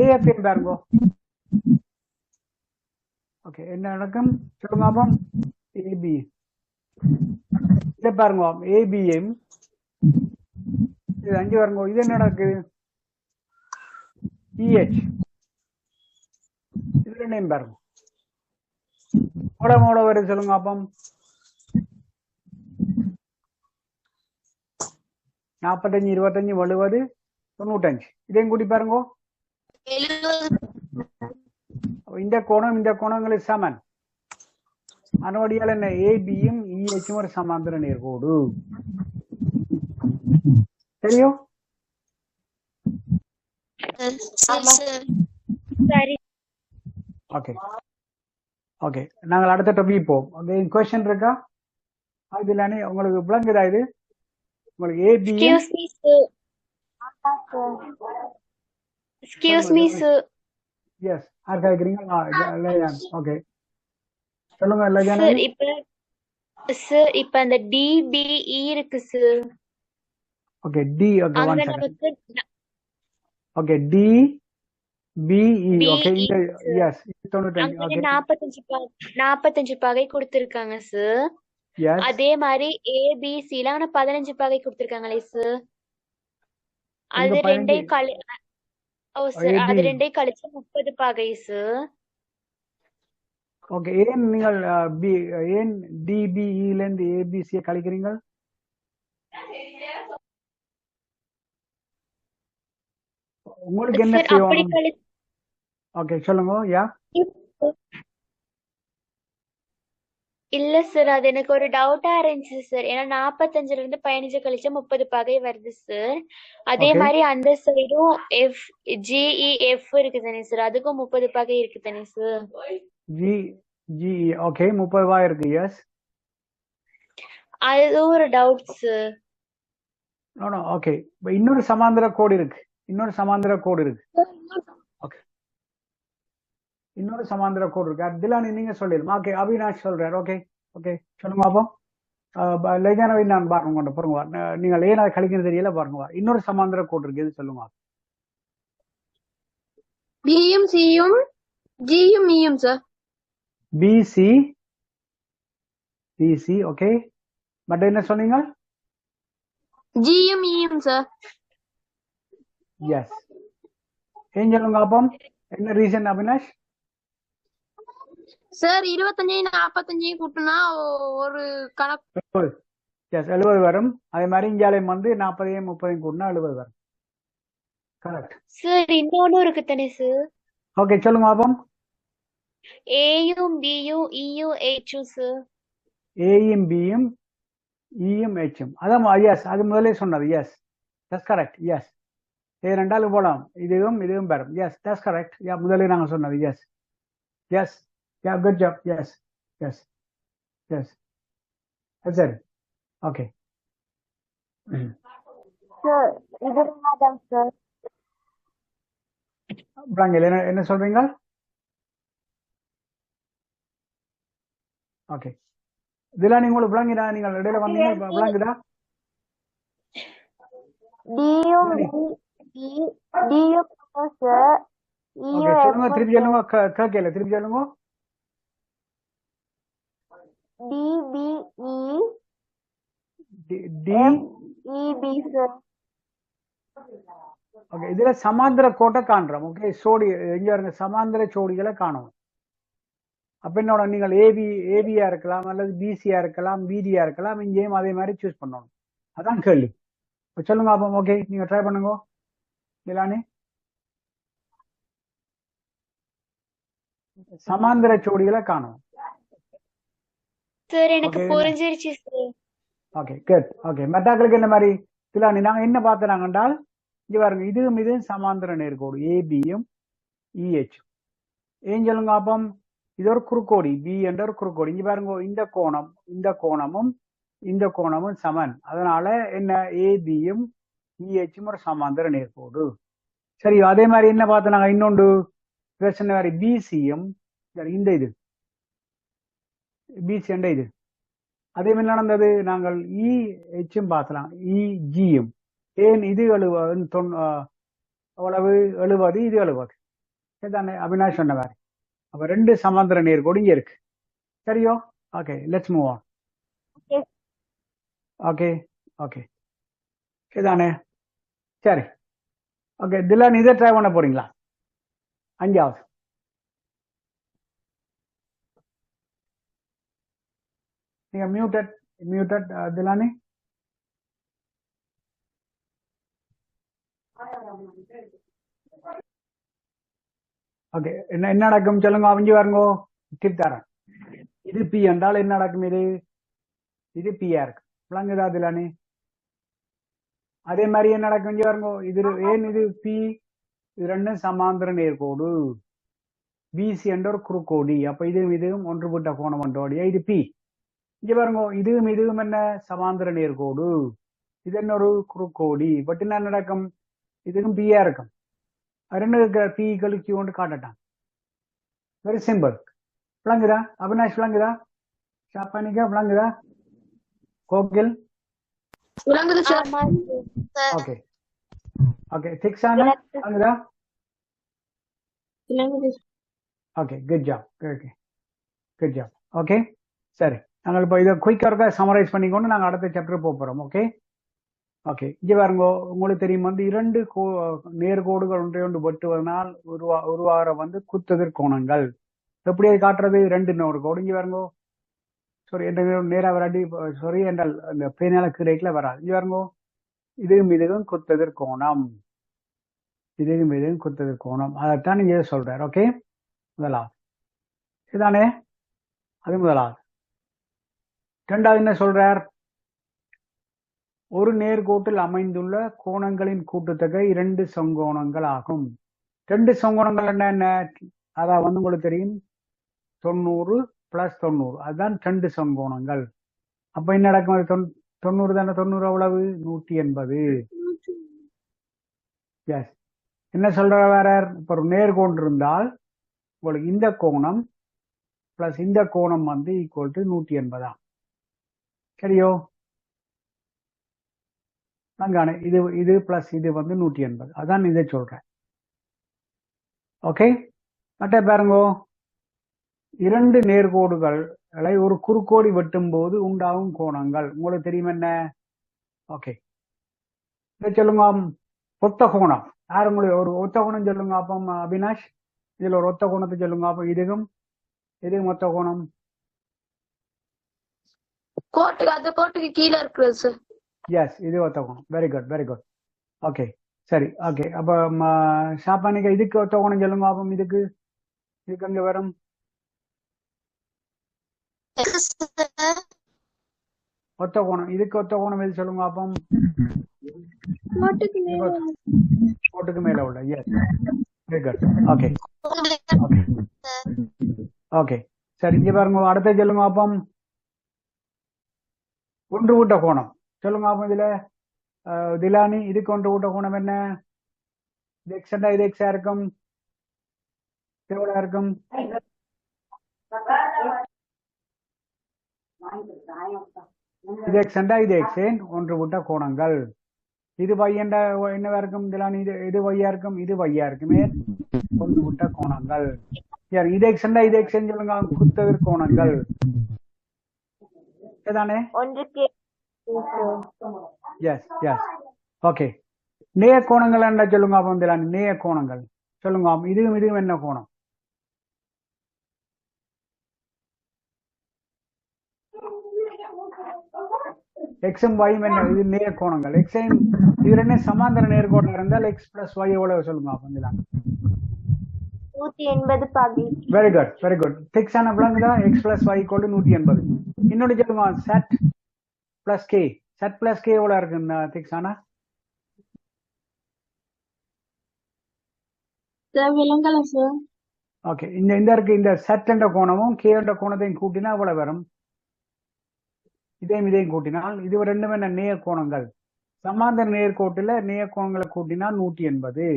ஏஎஃப்யும் பாருங்க. ஓகே, என்ன நடக்கும் சொல்லுங்க. ஏபி இதை பாருங்க. ஏபியும் இது 5 பாருங்க. இது என்ன நடக்குது? இஹெச் இது ரெண்டையும் பாருங்க. எவ்வளவு வருது சொல்லுங்க. அப்போ 45 25 70 95. இதையும் கூட்டி பாருங்க. இந்த கோணங்களுக்கு சமன். அதனுடைய என்ன? ஏபியும் இஹெச்சும் ஒரு சமாந்தர நேர்கோடு. சரியோ? சரி. ஓகே ஓகே, நாங்கள் அடுத்த டாபிக் போவோம். ஓகே, क्वेश्चन இருக்கா? அதுல உங்களுக்கு விளங்குதா? இது உங்களுக்கு AB. Excuse me sir. Yes, யார் கேக்குறீங்க? ஓகே, சொல்லுங்க. சார், இப்ப சார் இப்ப அந்த டிபிஇ இருக்கு சார். ஓகே டி ஓகே அங்க ஒன் செகண்ட் நமக்கு okay D BE okay BE இங்க எஸ் 95 அங்க ஓகே 45 பகை கொடுத்திருக்காங்க சார். எஸ் அதே மாதிரி ஏபிசில ஆனா 15 பகை கொடுத்திருக்காங்களே சார். எங்க அது 15 ரெண்டையும் ஓ சார் ஏபி அது ரெண்டையும் கழிச்சு 30 பகை சார். ஓகே ஏன் நீங்கள் ஏன் டிபிஇல இருந்து ஏபிசியை கழிக்கிறீங்க? உங்களுக்கு என்ன சார் அப்படி செய்யணும்? கழி ஓகே சொல்லுங்க யா இல்ல சார் அது எனக்கு ஒரு டவுட்டா இருந்துச்சு சார். ஏன்னா 45ல இருந்து 15 கழிச்சா 30 பகை வருது சார். அதே ஓகே மாதிரி அந்த சைடும் ஜிஇஎஃப் இருக்கு தானே சார், அதுக்கும் 30 பகை இருக்கு தானே சார். ஜி ஜி ஓகே 30 ரூபாய் இருக்கு எஸ் அது ஒரு டவுட் சார். நோ ஓகே இன்னொரு சமாந்தர கோடு இருக்கு ஓகே இன்னொரு சமாந்தர கோடு இருக்கு அதுல நீங்க சொல்லிடுமா? ஓகே அவினாஷ் சொல்றாரு ஓகே ஓகே சொல்லுங்க அப்போ லைஜானவை நான் பாருங்க கொண்டு பாருங்க நீங்கள் ஏன் அதை கழிக்கிறது தெரியல பாருங்க இன்னொரு சமாந்தர கோடு இருக்கு எது சொல்லுங்க? பியும் சியும் ஜியும் ஈயும் sir. B C B C okay but என்ன சொன்னீங்க? ஜியும் ஈயும் சார். எஸ் ஏன் சொல்லுங்க அப்போ என்ன ரீசன் அவினாஷ்? சார் 25 45 கூட்டினா ஒரு கணக்கு. எஸ் 70 வரும். அதே மாதிரி இங்காலயம் வந்து 40 30 கூட்டினா 70 வரும். கரெக்ட். சார் இன்னொன்னு இருக்கு தானே சார், ஓகே சொல்லுங்க அப்போ ஏயும் பியும் இயும் ஏச்சும் சார். ஏயும் பியும் இயும் ஹெச்சும் அதான் எஸ் அது முதலே சொன்னது எஸ் தட்ஸ் கரெக்ட் எஸ் ஏ ரெண்டாலும் போலாம் இதுவும் வரும் எஸ் தட்ஸ் கரெக்ட் யா முதலே நாங்கள் சொன்னது yes yes yeah good job yes yes yes சரி ஓகே சார் இதுதான் சார். பிராங்கல் என்ன சொல்றீங்க? ஓகே இதெல்லாம் நீங்க உங்களுக்கு விளங்கிடா? நீங்கள் இடையில வந்தீங்க விளங்குதா? டியும் டியும் சார் ஓகே சொல்லுங்க திருப்பி சொல்லுங்க கேட்கல திருப்பி சொல்லுங்க. TPE sir. ஓகே இதுல சமாந்தர கோட்டை காண்றோம். ஓகே சோடி எங்க இருங்க சமாந்தர சோடிகளை காணும். அப்ப என்னோட நீங்கள் ஏபியா இருக்கலாம் அல்லது பிசியா இருக்கலாம் பிடியா இருக்கலாம். இங்கேயும் அதே மாதிரி சூஸ் பண்ணணும். அதான் கேள்வி. சொல்லுங்க அப்போ ஓகே நீங்க ட்ரை பண்ணுங்க இலானி. சமாந்தர ஜோடிகளை காணும். சார் எனக்கு Okay. புரிஞ்சிருச்சு சார். Okay good. ஓகே மெட்டாக்களுக்கு என்ன மாதிரி இலானி நாங்க என்ன பார்த்தோம் என்றால் இங்க பாருங்க இதுவும் சமாந்தர நேர்கோடு ஏபியும் இஹெச். ஏன் சொல்லுங்க அப்போ இது ஒரு குறுக்கோடி பி என்ற ஒரு குறுக்கோடி. இங்க பாருங்க இந்த கோணமும் சமன். அதனால என்ன ஏபியும் இஹெச்சும் ஒரு சமாந்தர நேர்கோடு. சரி அதே மாதிரி என்ன பார்த்தோம் நாங்க இன்னொன்று பிரச்சனை மாதிரி பிசியும் இந்த இது பிசி என்ற இது அதே மாதிரி நடந்தது. நாங்கள் இஹெச்சும் பார்த்தலாம் இஜியும். ஏன் இது 70 இது 70 தானே அவினாஷ் சொன்ன மாதிரி. அப்ப ரெண்டு சமாந்தர நேர்கோடு இங்க இருக்கு. சரியோ? Okay let's move on. Okay okay சரிதானே? சரி ஓகே திலான் இதை ட்ரை பண்ண போறீங்களா? 5வது நீங்க மியூட்டட் திலானி. ஓகே என்ன நடக்கும் சொல்லுங்க. அவங்க பாருங்க தரேன். இது பி என்றால் என்ன நடக்கும்? இது பியா இருக்கு. விளங்குதா திலானி? அதே மாதிரி என்ன நடக்கும் இங்க பாருங்க. இது ஏன் இது பி இது ரெண்டும் சமாந்தர நேர்கோடு. பிசி என்ற ஒரு குறுக்கோடி. அப்ப இதுவும் ஒன்றுபட்ட கோணம் ஒன்றோடியா இது பி. இங்க பாருங்க இதுவும் என்ன சமாந்தர நேர்கோடு. இது என்ன ஒரு குறுக்கோடி. பட் என்ன நடக்கும்? இதுக்கும் பியா இருக்கும். ரெண்டு பி கழிச்சு கொண்டு காட்டட்டான். Very simple. விளங்குதா அவினாஷ்? விளங்குதா ஷாப்பானிக்கா? விளங்குதா? கோகில்? விளங்குது sir. Sir okay okay. Thiksana அங்கதா? விளங்குது. Okay, good job. Okay, good job. Okay, சரி. நாங்கள் இப்போ இதை குயிக்காக சமரைஸ் பண்ணிக்கொண்டு நாங்கள் அடுத்த சாப்டர் போக போகிறோம். Okay okay. இங்கே பாருங்க, உங்களுக்கு தெரியும் வந்து இரண்டு நேர்கோடுகள் ஒன்றை ஒன்று வெட்டுவதனால் உருவாகிற வந்து குத்தெதிர் கோணங்கள். எப்படி அது காட்டுறது? ரெண்டு நேர்கோடு இங்கே பாருங்க. சாரி, என்ற நேராக வராட்டி சாரி என்றால் அந்த பிளேனால கிடைக்கல வராது. இங்கே பாருங்க, இதுவும் இதுவும் குத்தெதிர் கோணம், இதுவும் இதுவும் குத்தெதிர் கோணம். அதைத்தான் நீங்க சொல்றாரு. ஓகே, முதலாவது இதுதானே, அது முதலாவது. இரண்டாவது என்ன சொல்றார்? ஒரு நேர்கோட்டில் அமைந்துள்ள கோணங்களின் கூட்டுத்தொகை இரண்டு செங்கோணங்கள் ஆகும். ரெண்டு செங்கோணங்கள் என்ன? அதான் வந்து உங்களுக்கு தெரியும் 90 + 90, அதுதான் ரெண்டு செங்கோணங்கள். அப்ப என்ன நடக்கும்? 90 தானே. 90 எவ்வளவு? 180. எஸ். என்ன சொல்ற வேற? இப்ப ஒரு நேர்கோடு இருந்தால் உங்களுக்கு இந்த கோணம் பிளஸ் இந்த கோணம் வந்து ஈக்குவல் டு 180. சரியோ? நாங்கானே இது இது பிளஸ் இது வந்து 180. அதான் இதை சொல்றேன். ஓகே, மற்ற பாருங்க, இரண்டு நேர்கோடுகளை ஒரு குறுக்கோடி வெட்டும் போது உண்டாகும் கோணங்கள் உங்களுக்கு தெரியும் என்ன? ஓகே, இதை சொல்லுங்க. ஒத்த கோணம் யார் உங்களுக்கு ஒரு ஒத்த கோணம் சொல்லுங்க அப்போ அபினாஷ். இதுல ஒரு ஒத்த கோணத்தை சொல்லுங்க அப்போ. இதுக்கும் இதுக்கும் ஒத்த கோணம். கோட்டுக்கு அந்த கோட்டுக்கு கீழே இருக்கிறது சார். எஸ், இது ஒத்த கோணம். Very good, very good. Okay, சரி. ஓகே, அப்போ ஷாப்பானிக்க இதுக்கு ஒத்த கோணம் சொல்லுங்க அப்போ. இதுக்கு இதுக்கு அங்க வரும் ஒத்த கோணம். இதுக்கு ஒத்த கோணம் எது சொல்லுங்க அப்போ. கோட்டுக்கு மேல உள்ள. Yes, very good. Okay okay okay, சரி. இங்க பாருங்க, அடுத்த சொல்லுங்க அப்போ. ஒன்று கூட்ட கோணம் சொல்லுங்க அப்போ. இதுல திலானி, இதுக்கு ஒன்று கூட்ட கோணம் என்ன? இது எக்ஸண்டா இது எக்ஸா இருக்கும். எவ்வளோ இருக்கும்? இது எக்ஸண்டா இது எக்ஸேன் ஒன்று கூட்ட கோணங்கள். இது வையண்டா என்னவா இருக்கும் திலானி? இது வையா இருக்கும், இது வையா இருக்குமே, ஒன்று கூட்ட கோணங்கள். இது எக்ஸண்டா இது எக்ஸேன் சொல்லுங்க. குத்தெதிர் கோணங்கள் தானே. ஒன்றுக்கு எஸ் எஸ். ஓகே, நேய கோணங்கள் என்ன சொல்லுங்க அப்போ திலானி? நேய கோணங்கள் சொல்லுங்க. இதுவும் இதுவும் என்ன கோணம்? எக்ஸும் ஒயும் என்ன? இது நேய கோணங்கள். எக்ஸையும் இது ரெண்டு சமாந்தர நேர்கோட்டில் இருந்தால் எக்ஸ் பிளஸ் ஒய் எவ்வளவு சொல்லுங்க அப்போ திலானி? 180 பாகை. Very good, very good. Thiksana விளங்குதா? X plus y equal to 180. இன்னொன்று சொல்லுங்க, zed plus k. Zed plus k எவ்வளோ இருக்குங்க திக்ஸானா? விளங்கல சார். ஓகே, இந்த இருக்கு இந்த செட் என்ற கோணமும் கே என்ற கோணத்தையும் கூட்டினா எவ்வளவு வரும்? இதையும் கூட்டினால் இது ரெண்டுமே என்ன? நேய கோணங்கள். சமாந்தர நேர்கோட்டில் நேய கோணங்களை கூட்டினால் 180.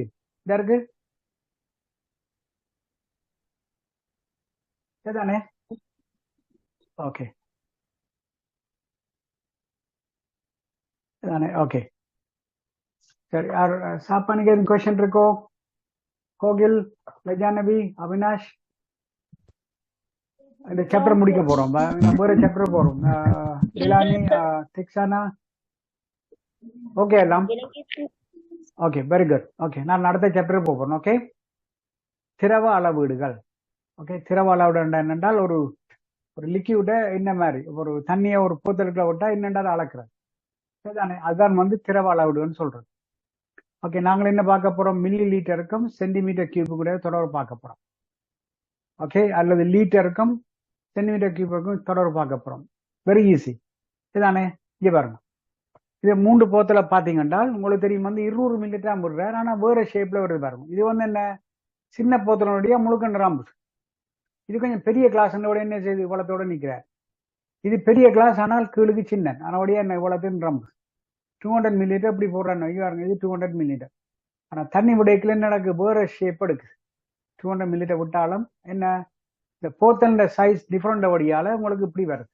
இதா இருக்கு தானே. ஓகே தானே. ஓகே, சரி. சாப்பானுக்கு எதுவும் கொஸ்டின் இருக்கோ? கோகில், லஜானபி, அவினாஷ். இந்த சாப்டர் முடிக்க போறோம். வேற சாப்டர் போறோம். திலானி, திக்ஸானா. ஓகே எல்லாம். Okay, very good. ஓகே, நான் அடுத்த சாப்டர் போறேன். ஓகே, திரவ அளவீடுகள். ஓகே, திரவ அளவீடு என்னென்றால் ஒரு லிக்யூட என்ன மாதிரி ஒரு தண்ணியை ஒரு போத்தலுக்குள்ள விட்டா என்னென்றால் அளக்குறது தானே. அதுதான் வந்து திரவ அளவீடுன்னு சொல்றது. ஓகே, நாங்கள் என்ன பார்க்க போறோம்? மில்லி லீட்டருக்கும் சென்டிமீட்டர் கியூபுக்குடைய தொடர்பு பார்க்க போறோம். ஓகே, அல்லது லீட்டருக்கும் சென்டிமீட்டர் கியூபுக்கும் தொடர்பு பார்க்க போறோம். வெரி ஈஸி இதுதானே. இங்க பாருங்க, இது 3 போத்தல பாத்தீங்கன்னா உங்களுக்கு தெரியும் வந்து 200 மில்லி தான் விடுறாரு. ஆனா வேற ஷேப்ல வருது பாருங்க. இது வந்து என்ன? சின்ன போத்தலனுடைய முழுக்க நிரம்பு. இது கொஞ்சம் பெரிய கிளாஸ் என்ன செய்யுது? இவ்வளத்தோட நிற்கிறார். இது பெரிய கிளாஸ் ஆனால் கீழுக்கு சின்ன, ஆனால் என்ன இவ்வளோத்தையும் நிரம்பு. 200 மில்லிலிட்டர் இப்படி போடுறாங்க. இது 200 மில்லிலிட்டர். ஆனால் தண்ணி விடைக்குள்ள என்ன நடக்கு? வேற ஷேப் எடுக்குது. 200 மில்லிலிட்டர் விட்டாலும் என்ன? இந்த போத்தல் சைஸ் டிஃப்ரெண்ட் வழியால உங்களுக்கு இப்படி வருது.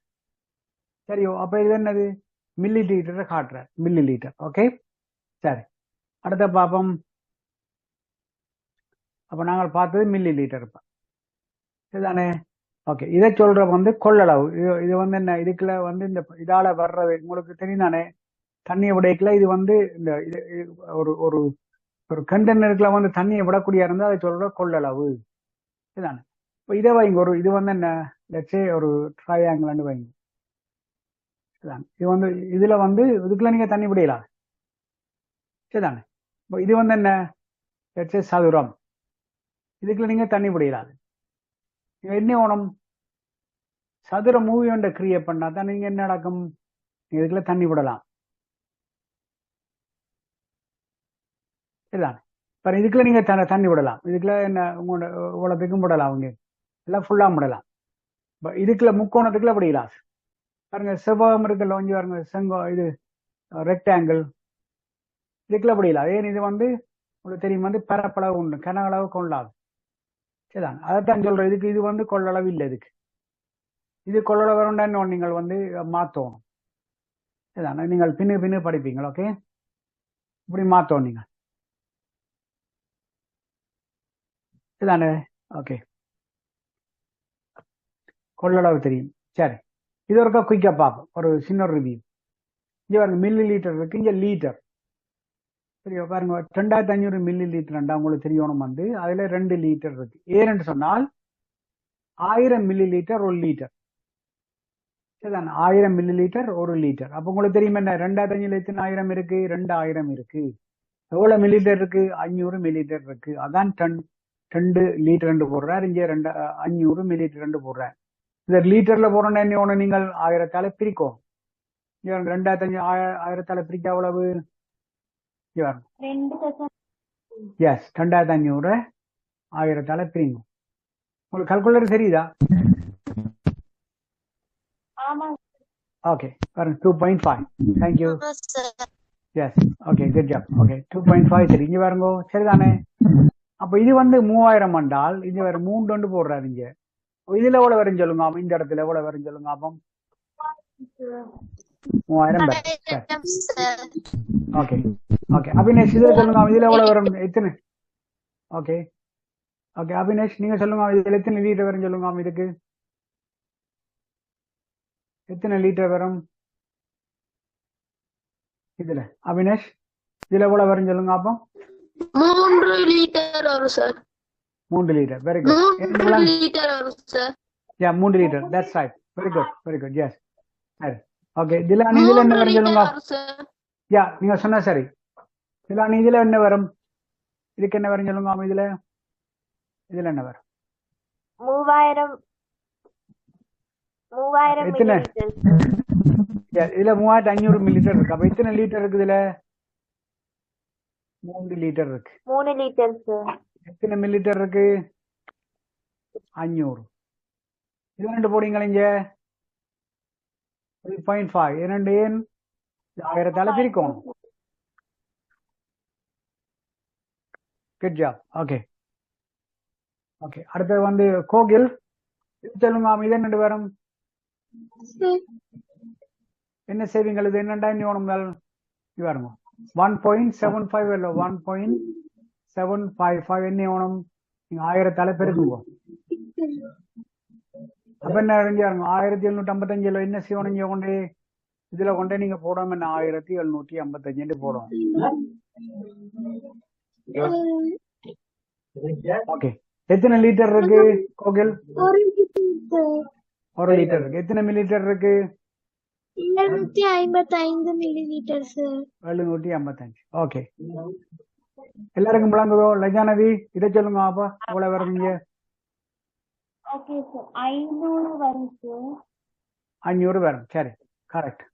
சரியோ? அப்ப இது என்னது? மில்லி லிட்டரை காட்டுறார், மில்லி லிட்டர். ஓகே, சரி. அடுத்த பாப்போம். அப்ப நாங்கள் பார்த்தது மில்லி லிட்டர். இதுதானே? ஓகே, இதை சொல்ற வந்து கொள்ளளவு. இது வந்து என்ன, இதுக்குள்ள வந்து இந்த இதால வர்றது உங்களுக்கு தெரியும் தானே, தண்ணியை விடைக்குள்ள இது வந்து இந்த ஒரு ஒரு ஒரு கண்டெய்னருக்குள்ள வந்து தண்ணியை விடக்கூடிய இருந்தா அதை சொல்ற கொள்ளளவு. இதுதானே? இப்போ இதை வைங்க, ஒரு இது வந்து என்ன, லட்சே ஒரு ட்ரையாங்கிள்னு வைங்க. இதுதானே? இது வந்து இதுல வந்து இதுக்குள்ள நீங்க தண்ணி விடையலாம். சரிதானே? இப்போ இது வந்து என்ன, லட்சே சதுரம். இதுக்குள்ள நீங்க தண்ணி விடையலாம். என்ன ஓணும், சதுர மூவி ஒன்றை கிரியேட் பண்ணா தான் நீங்க என்ன நடக்கும், இதுக்குள்ள தண்ணி விடலாம். இதுதானே? இப்போ இதுக்குள்ள நீங்க தண்ணி விடலாம். இதுக்குள்ள என்ன உங்களோட இவ்வளோத்துக்கும் விடலாம், அவங்க எல்லாம் ஃபுல்லா விடலாம். இப்போ இதுக்குள்ள முக்கோணத்துக்குள்ள விடலாம். பாருங்க, செவ்வகம் இருக்குல்ல, கொஞ்சம் பாருங்க, இது ரெக்டாங்கிள், இதுக்குள்ள விடலாம். ஏன், இது வந்து உங்களுக்கு தெரியும் வந்து பரப்பளவு உண்டு, கன அளவு கொள்ளாது. சரிதான், அதைத்தான் சொல்றேன். இதுக்கு இது வந்து கொள்ளளவு இல்லை. இது கொள்ளளவு வேணும்னு நீங்கள் வந்து மாத்தணும். சரிதானே? நீங்கள் பின்னு படிப்பீங்க. ஓகே, இப்படி மாத்தணும் நீங்கள். இதுதானே? ஓகே, கொள்ளளவு தெரியும். சரி, இது ஒருக்கா குயிக்கா பார்ப்போம், ஒரு சின்ன ரிவ்யூ. இங்கே பாருங்க, மில்லி லிட்டர் இருக்கு, இங்கே லிட்டர். சரியா? பாருங்க, 2500 மில்லி லிட்டர் உங்களுக்கு தெரியணும் வந்து அதுல 2 லிட்டர் இருக்கு. ஏன்னு சொன்னால் 1000 மில்லி லிட்டர் 1 லிட்டர். சரிதானே? 1000 மில்லி லிட்டர் 1 லிட்டர். அப்ப உங்களுக்கு தெரியும் என்ன, 2500 எத்தனை 1000 இருக்கு, 2000 இருக்கு. எவ்வளவு மில்லி லிட்டர் இருக்கு, 500 மில்லி லிட்டர் இருக்கு. அதான் 2 லிட்டர் போடுறாரு. இங்கே 500 மில்லி லிட்டர் போடுறாரு. இந்த லிட்டர்ல போறோம்னா என்ன ஒண்ணு, நீங்கள் 1000 பிரிக்கும். 2500 1000 பிரிக்க எவ்வளவு, எஸ் 2500 1000 பிரிங்க. உங்களுக்கு கால்குலேட்டர் தெரியுதா? ஓகே, பாருங்க 2.5. Thank you. Yes, okay, good job. Okay, 2.5 சரி. இங்க பாருங்க, சரிதானே? அப்ப இது வந்து 3000 என்றால் இங்க வேற 3 போடுறாரு. இங்க இதுல எவ்வளவு வரும் சொல்லுங்க, இந்த இடத்துல எவ்வளவு வரும் சொல்லுங்க. அப்போ 3000 வரும். ஓகே ஓகே, அபினேஷ் இதுல சொல்லுங்க, இதுல எவ்வளவு வரும், எத்தனை? ஓகே ஓகே, அபினேஷ் நீங்க சொல்லுங்க, இதுல எத்தனை லிட்டர் வரும் சொல்லுங்க. இதுக்கு எத்தனை லிட்டர் வரும் இதுல? அபினேஷ் இதுல எவ்வளவு வரும் சொல்லுங்க. அப்போ 3 லிட்டர் வரும் sir. 3 litre. Very good. 3 litre வரும் sir. Yeah, 3 litre. That's right. Very good, very good. Yes, சரி. ஓகே, திலானி இதுல என்ன வரும் சொல்லுங்க. யா, நீங்க சொன்ன சரி. திலானி இதுல என்ன வரும், இதுக்கு என்ன வரும் சொல்லுங்க. இதுல என்ன வரும்? 3000 எத்தனை? இதுல 3500 மில்லி லிட்டர் இருக்கு. அப்ப எத்தனை லிட்டர் இருக்கு இதுல? 3 லிட்டர் இருக்கு. 3 லிட்டர் சார். எத்தனை மில்லி லிட்டர் இருக்கு? 500. இது 2 போடுங்களா இங்க 3.5. இரண்டு ஏன் 1000 பிரிக்கும். Good job. ஓகே ஓகே, அடுத்தது வந்து கோகில் சொல்லுங்க. இது என்ன வரும், என்ன சேவிங்கள்? இது என்னண்டா நீ ஒண்ணுங்கள் வருங்க 1.75 இல்ல 1.755 என்ன வேணும், நீங்க 1000 பெருக்குவோம். அப்ப என்ன அறிஞ்சாருங்க, 1755 என்ன செய்யணும், இங்க கொண்டு இதுல கொண்டே நீங்க போடாம என்ன 1755 போடும். ஓகே, எத்தனை லிட்டர் இருக்கு கோகில்? 1 லிட்டர் இருக்கு. எத்தனை மில்லி லிட்டர் இருக்கு? 755 மில்லி லிட்டர் சார். 755. ஓகே, எல்லாருக்கும் விளங்குதோ? லஜானவி இதை சொல்லுங்க. அப்பா எவ்வளவு வருவீங்க? ஓகே சார், 500 வரும் சார். 500 வரும். சரி, கரெக்ட்.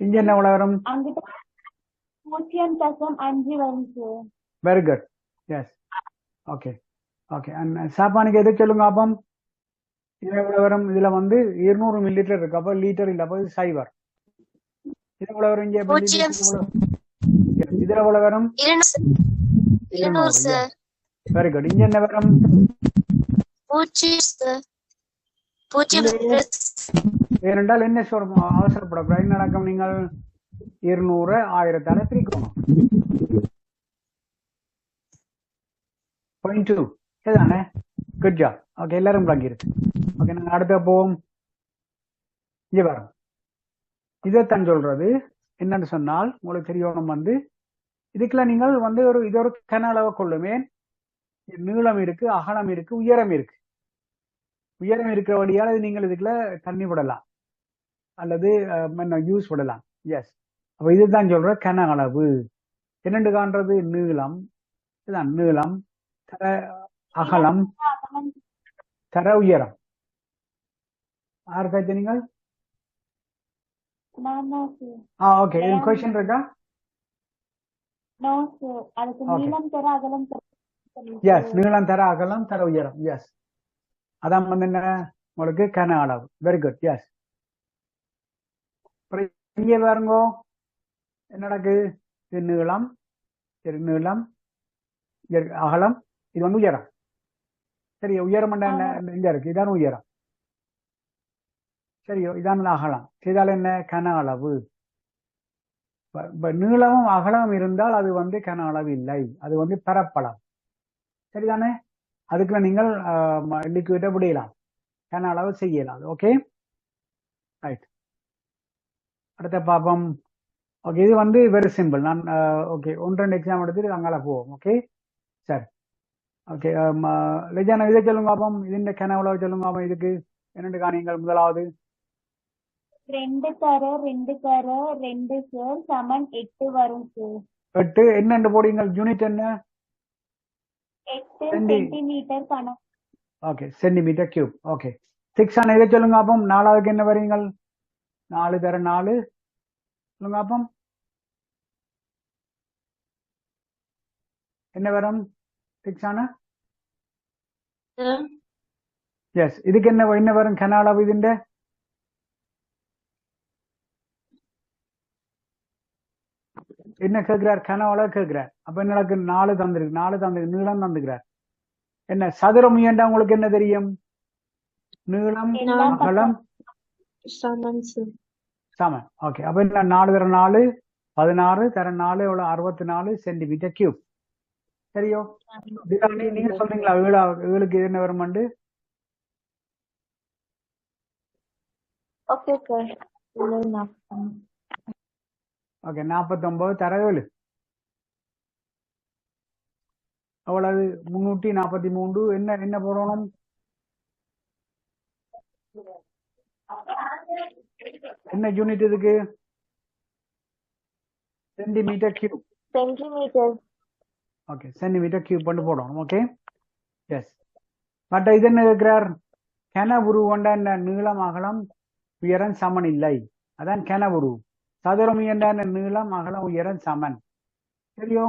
இங்க என்ன எவ்வளவு வரும்? அங்கிட்ட 0.5 வரும் sir. Very good. Yes, okay okay. சாப்பானுக்கு எதை சொல்லுங்க. அப்போ இதுல எவ்வளவு வரும்? இதுல வந்து 200 மில்லி லிட்டர் இருக்கு. அப்ப லிட்டர் இல்ல, அப்ப இது சைவர். இது எவ்வளவு வரும்? இங்க இதுல எவ்வளவு வரும்? 200. Very good. இங்க என்ன வரும்? 0. ஏனென்றால் என்ன அவசரப்படக்கூடாது. என்ன நடக்கும், நீங்கள் 200 1000 பிரிக்கணும். 0.2 இதுதானே? Good job. ஓகே, எல்லாரும் விளங்கியிருக்கு. ஓகே, நாங்கள் அடுத்த போவோம். இங்கே வரோம். இதைத்தான் சொல்றது. என்னன்னு சொன்னால் உங்களுக்கு தெரியணும், இதுக்குள்ள நீங்கள் இது ஒரு கன அளவை கொள்ளுமே. நீளம் இருக்கு, அகலம் இருக்கு, உயரம் இருக்கு. உயரம் இருக்கிற வழியால் அது நீங்கள் இதுக்குள்ள தண்ணி விடலாம் அல்லது யூஸ் விடலாம். எஸ், அப்ப இதுதான் சொல்ற கன அளவு. என்னென்று காண்றது? நீளம், இதுதான் நீளம், தர அகலம், தர உயரம். யாருக்காச்சும் நீங்கள் ஓகே, கொஸ்டின் இருக்கா? எஸ், நீளம், தர அகலம், தர உயரம். எஸ், அதான் என்ன உங்களுக்கு கன அளவு. Very good. எஸ், இங்கே பாருங்கோ என்ன நடக்கு. இது நீளம், இது நீளம், அகலம், இது உயரம். சரி, உயரம் இங்க இருக்கு, இதான் உயரம். சரியோ, இதான் அகலம். இதால என்ன கன அளவு. நீளமும் அகலமும் இருந்தால் அது கன அளவு இல்லை, அது பரப்பளவு. சரிதானே? அதுக்குள்ள நீங்கள் லிக்விட விடலாம், கன அளவு செய்யலாம். Okay, right. அடுத்த பாப்போம். ஓகே, இது வெரி சிம்பிள். நான் ஓகே 1-2 எக்ஸாம் எடுத்துட்டு அங்கால போவோம். ஓகே, சரி. ஓகே, லெஜானா இதை சொல்லுங்க பாப்போம். இதுண்ட கன அளவு சொல்லுங்க பாப்போம். இதுக்கு என்னென்று காணிங்கள். முதலாவது 2 தர 2 தர 2 சார் சமன் 8 வரும் சார். 8 என்னென்று போடுங்கள். யூனிட் என்ன? 8 சென்டிமீட்டர் கணம். Okay, centimetre cube. ஓகே, 6 ஆன இதை சொல்லுங்க பாப்போம். 4வது என்ன வரீங்கள்? 4 தர 4 சொல்லுங்க பாப்போம். என்ன வரும் 6 ஆன? எஸ், இதுக்கு என்ன வரும் கன அளவு? இதுண்ட என்ன கேட்கிறார்? கன அளவு கேட்கிறார். அப்ப என்ன நடக்கு? 4 தந்திருக்கு, நீளம் தந்துக்கிறார். என்ன சதுரம் முயன்றா உங்களுக்கு என்ன தெரியும்? நீளம் அகலம் சமன். ஓகே, அப்ப என்ன 4 தர 4 16 தர 4 எவ்வளவு? 64 சென்டிமீட்டர் கியூப். சரியோ? நீங்க சொல்றீங்களா 7க்கு என்ன வரும்? Okay sir. ஓகே, 49 தர 7 அவ்வளவு 343. என்ன போடணும்? என்ன யூனிட் இதுக்கு? Centimetre cube. Centimetre. Okay, centimetre cube பண்ணி போடணும். Okay, yes. மற்ற இது என்ன இருக்கிறார்? கன உரு கொண்ட நீளம் அகலம் உயரம் சமன் இல்லை, அதான் கன உரு. சதுரம் என்ற நீளம் அகலம் உயரம் சமன். சரியோ?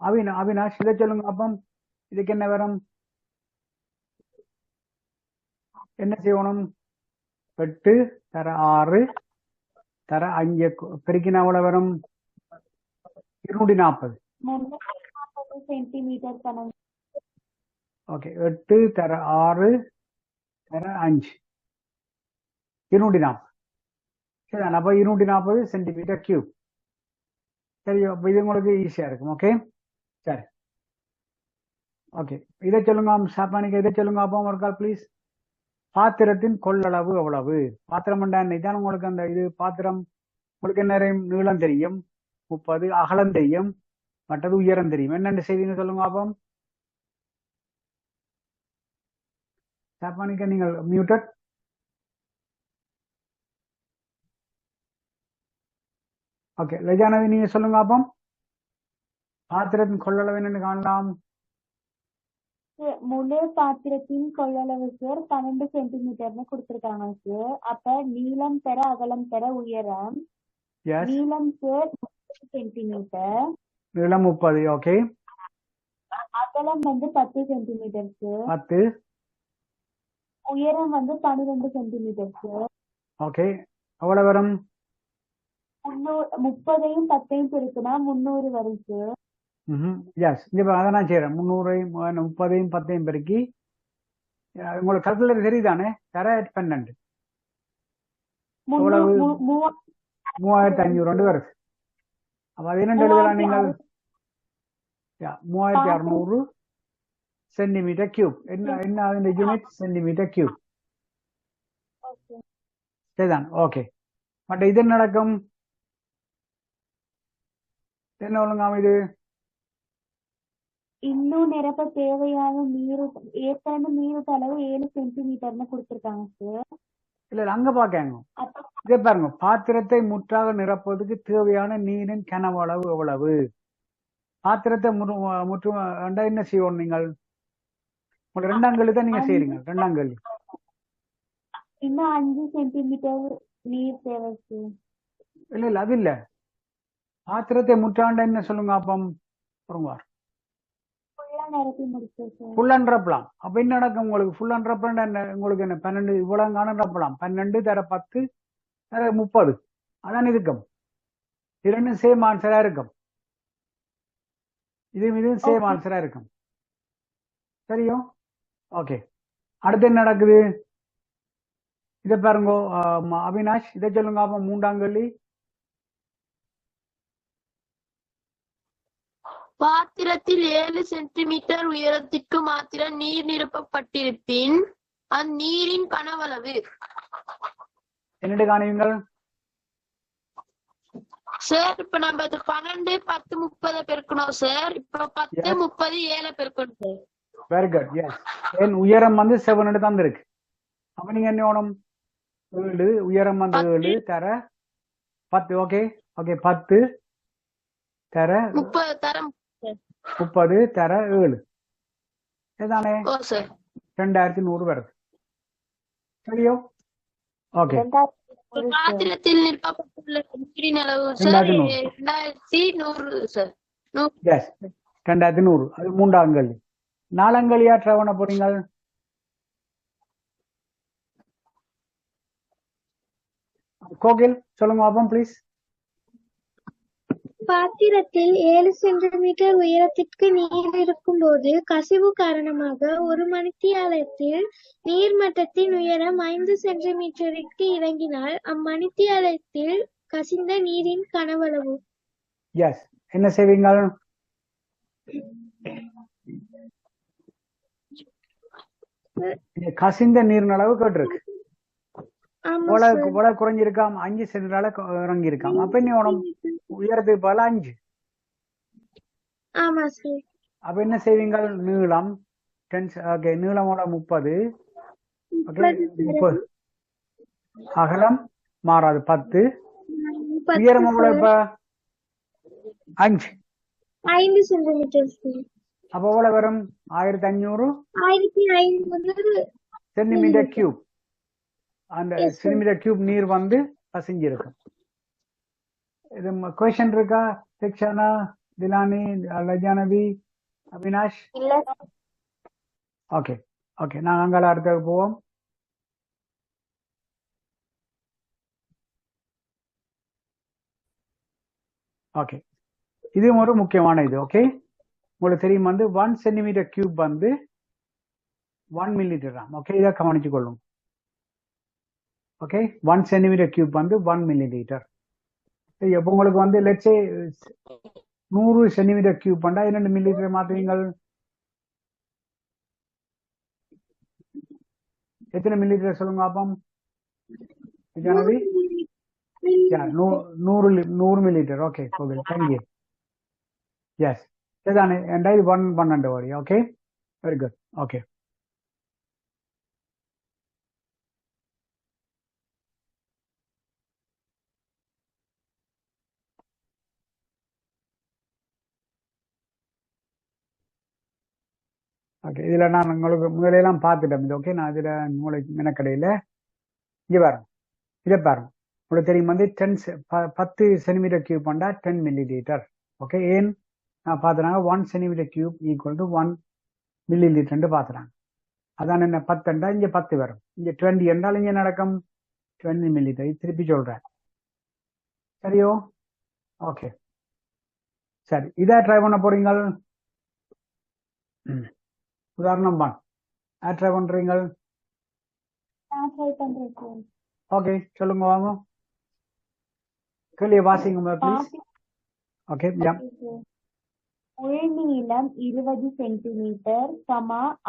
அவினாஷ் இதை சொல்லுங்க அப்பம். இதுக்கு என்ன வரும்? என்ன செய்யணும்? 8 தர 6 தர 5 பெருக்கினா எவ்வளவு வரும்? 240 சென்டிமீட்டர் கணம். ஓகே, 8 தர 6 தர 5 240. சரி, அப்ப 240 சென்டிமீட்டர் கியூப். சரி, அப்ப இது உங்களுக்கு ஈஸியா இருக்கும். ஓகே, சரி. ஓகே, இதை சொல்லுங்க சாப்பானிக்கு. இதை சொல்லுங்க அப்போ ஒரு கால் ப்ளீஸ். பாத்திரத்தின் கொள்ளளவு எவ்வளவு? பாத்திரம் இதான் உங்களுக்கு அந்த இது பாத்திரம் உங்களுக்கு என்ன நீளம் தெரியும் 30, அகலம் தெரியும், மற்றது உயரம் தெரியும். என்னென்ன செய்வீங்க சொல்லுங்க அப்போ. சாப்பானிக்க நீங்கள் மியூட்டட். ஓகே, லஜானவி நீங்க சொல்லுங்க அப்போ. பாத்திரத்தின் கொள்ளளவு என்னன்னு காணலாம். முழு பாத்திரத்தின் கொள்ளளவு சார் 12 சென்டிமீட்டர்னு கொடுத்திருக்காங்க சார். அப்ப நீளம் தர அகலம் தர உயரம். நீளம் சார் 30 சென்டிமீட்டர். நீளம் 30. ஓகே, அகலம் 10 சென்டிமீட்டர் சார். 10. உயரம் 12 சென்டிமீட்டர் சார். ஓகே, எவ்வளவு வரும்? 30ஐயும் 10ஐயும் பெருக்குனா 300 வரும் சார். எஸ், இங்க அதை நான் செய்யறேன். 300ஐயும் 30ஐயும் 10ஐயும் பெருக்கி உங்களுக்கு கல்குலேட்டர் தெரியுதானே? தர 12 எவ்வளவு? 3500 3500 வருது. அப்ப அது என்ன எழுதலாம் நீங்கள்? 3600 சென்டிமீட்டர் கியூப். என்ன അതിന്റെ யூனிட்? Centimetre cube. சரிதான். ஓகே. பட் இது நடக்கும் என்ன ஒழுங்காம இது? இன்னும் நிரப்ப தேவையான நீரு ஏற்கனவே நீருக்கு அளவு 7 சென்டிமீட்டர்னு கொடுத்திருக்காங்க சார். இல்ல அங்க பாக்காங்க. இதே பாருங்க, பாத்திரத்தை முற்றாக நிரப்புவதற்கு தேவையான நீரின் கனவளவு எவ்வளவு? பாத்திரத்தை முற்று என்ன செய்வோம் நீங்கள்? உங்களோட 2ஆம் கேள்வி தான் நீங்க செய்றீங்க. 2ஆம் கேள்வி. இன்னும் 5 சென்டிமீட்டர் நீர் தேவை சார். இல்ல அது இல்ல. பாத்திரத்தை முற்றாண்ட என்ன சொல்லுங்க அப்பம்? பொறுங்கார். ஃபுல்லா நிரப்பி முடிச்சோம் சார். Full and ரப்பலாம். அப்ப என்ன நடக்கும் உங்களுக்கு? ஃபுல் அண்ட் ரப்பலாம் என்ன உங்களுக்கு? என்ன 12 இவ்வளவு காணும் ரப்பலாம். 12 தர 10 தர 30. அதான் இருக்கும். இரண்டும் சேம் ஆன்சரா இருக்கும். இதுவும் சேம் ஆன்சரா இருக்கும். சரியோ? ஓகே. அடுத்து என்ன நடக்குது? இதை பாருங்க அவினாஷ், இதை சொல்லுங்க அப்ப 3ஆம் கேள்வி. பாத்திரத்தில் 7 சென்டிமீட்டர் உயரத்திற்கு மாத்திரம் நீர் நிரப்பப்பட்டிருப்பின் அந்நீரின் கனவளவு என்னட்டு காணுவீங்கள் சார்? இப்ப நம்ம 12 10 30 பெருக்கணும் சார். இப்ப 10 30 7 பெருக்கணும் சார். Very good. எஸ். என் உயரம் வந்து 7 தந்திருக்கு. அப்ப நீங்க என்ன வேணும்? 7 உயரம் வந்து 7 தர 10. Okay okay. 10 தர 30 தரம் 30 தர 7 இதுதானே? ஓ சார். 2100 வருது. சரியோ? ஓகே. பாத்திரத்தில் நிரப்பப்பட்டுள்ள நீரின் அளவு சார் 2100 சார். எஸ் 2100. அது 3ஆம் கேள்வி. 4ஆம் கேள்வியா ட்ரை பண்ண போறீங்க? கோகில் சொல்லுங்க பாப்போம் ப்ளீஸ். பாத்திரத்தில் 7 சென்டிமீட்டர் உயரத்திற்கு நீர் இருக்கும்போது கசிவு காரணமாக ஒரு மணித்தியாலத்தில் நீர்மட்டத்தின் உயரம் 5 சென்டிமீட்டருக்கு இறங்கினால் அம்மணித்தியாலத்தில் கசிந்த நீரின் கனவளவு. எஸ். என்ன செய்வீங்க? கசிந்த நீரின் அளவு கேட்டிருக்கு. குறைஞ்சிருக்காம். 5 சென்டிமீட்டர் இறங்கி இருக்காம். அப்ப என்ன வேணும்? உயரத்துக்கு போல 5. ஆமா சார். அப்ப என்ன செய்வீங்க? நீளம் 10 நீளமோட 30. அகலம் மாறாது 10. உயரம் எவ்வளவு? இப்ப 5 சென்டிமீட்டர். அப்ப எவ்வளவு வரும்? 1500 சென்டிமீட்டர் கியூப். அந்த சென்டிமீட்டர் கியூப் நீர் வந்து கசிஞ்சிருக்கும். இது கொஸ்டின் இருக்கா? செக்ஷனா, திலானி, லஜானவி, அவினாஷ்? Okay okay. நாங்கள் அங்கால அடுத்தது போவோம். ஓகே. இது ஒரு முக்கியமான இது. ஓகே, உங்களுக்கு தெரியும் வந்து 1 சென்டிமீட்டர் கியூப் வந்து 1 மில்லிலிட்டர். ஓகே, இதை கவனிச்சு கொள்ளும். ஓகே, 1 சென்டிமீட்டர் கியூப் வந்து 1 மில்லிலிட்டர். இப்போ உங்களுக்கு வந்து லெட்ஸே 100 சென்டிமீட்டர் கியூப் பண்ணா 2 மில்லிலிட்டர் மாத்துவீங்க. எத்தனை மில்லிலிட்டர் சொல்லுங்க பாப்போம். Janavi 100 millilitre. Okay, thank you. Yes, இதுதானே. இது 12 வரி. Okay, very good. Okay, okay. இதுல நான் உங்களுக்கு முதலையெல்லாம் பார்த்துட்டேன். இது ஓகே. நான் இதுல உங்களுக்கு மெனக்கடையில இங்க பாருங்க, இதை பாருங்க. உங்களுக்கு தெரியும் வந்து 10 சென்டிமீட்டர் கியூப் பண்ணா 10 மில்லிலிட்டர். ஓகே, ஏன் நான் பார்த்துறாங்க 1 centimetre cube equal to 1 millilitre பார்த்துறாங்க. அதான் என்ன 10 என்றால் இங்க 10 வரும். இங்க 20 என்றால் இங்க நடக்கும் 20 மில்லிலிட்டர். திருப்பி சொல்றேன், சரியோ? ஓகே, சரி. இதை ட்ரை பண்ண போறீங்க. உதாரணம் 1 ட்ரை பண்றீங்க. நான் ட்ரை பண்றேன் சார். ஓகே சொல்லுங்க வாங்க கேள்வியை வாசிங்க ப்ளீஸ். ஓகே யா உள்நீளம் 20 சென்டிமீட்டர்,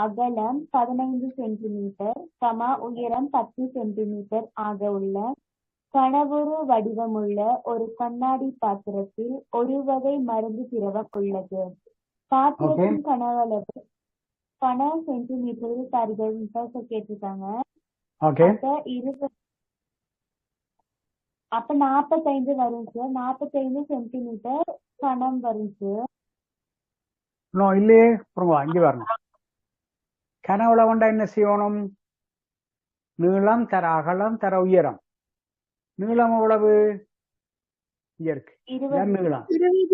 அகலம் 15 சென்டிமீட்டர், உயரம் 10 சென்டிமீட்டர் ஆக உள்ள கனவுரு வடிவமுள்ள ஒரு கண்ணாடி பாத்திரத்தில் ஒரு வகை மருந்து திரவம் உள்ளது. பாத்திரத்தின் கனவளவு 10 சென்டிமீட்டரில் தருகிறது கேட்டிருக்காங்க. ஓகே அப்ப 45 வரும் சார். 45 சென்டிமீட்டர் கனம் வரும் சார். இல்லையே இங்க வரணும். கனவுல கொண்டா என்ன செய்யணும்? நீளம் தர அகலம் தர உயரம். நீளம் எவ்வளவு? இங்க இருக்கு நீளம்.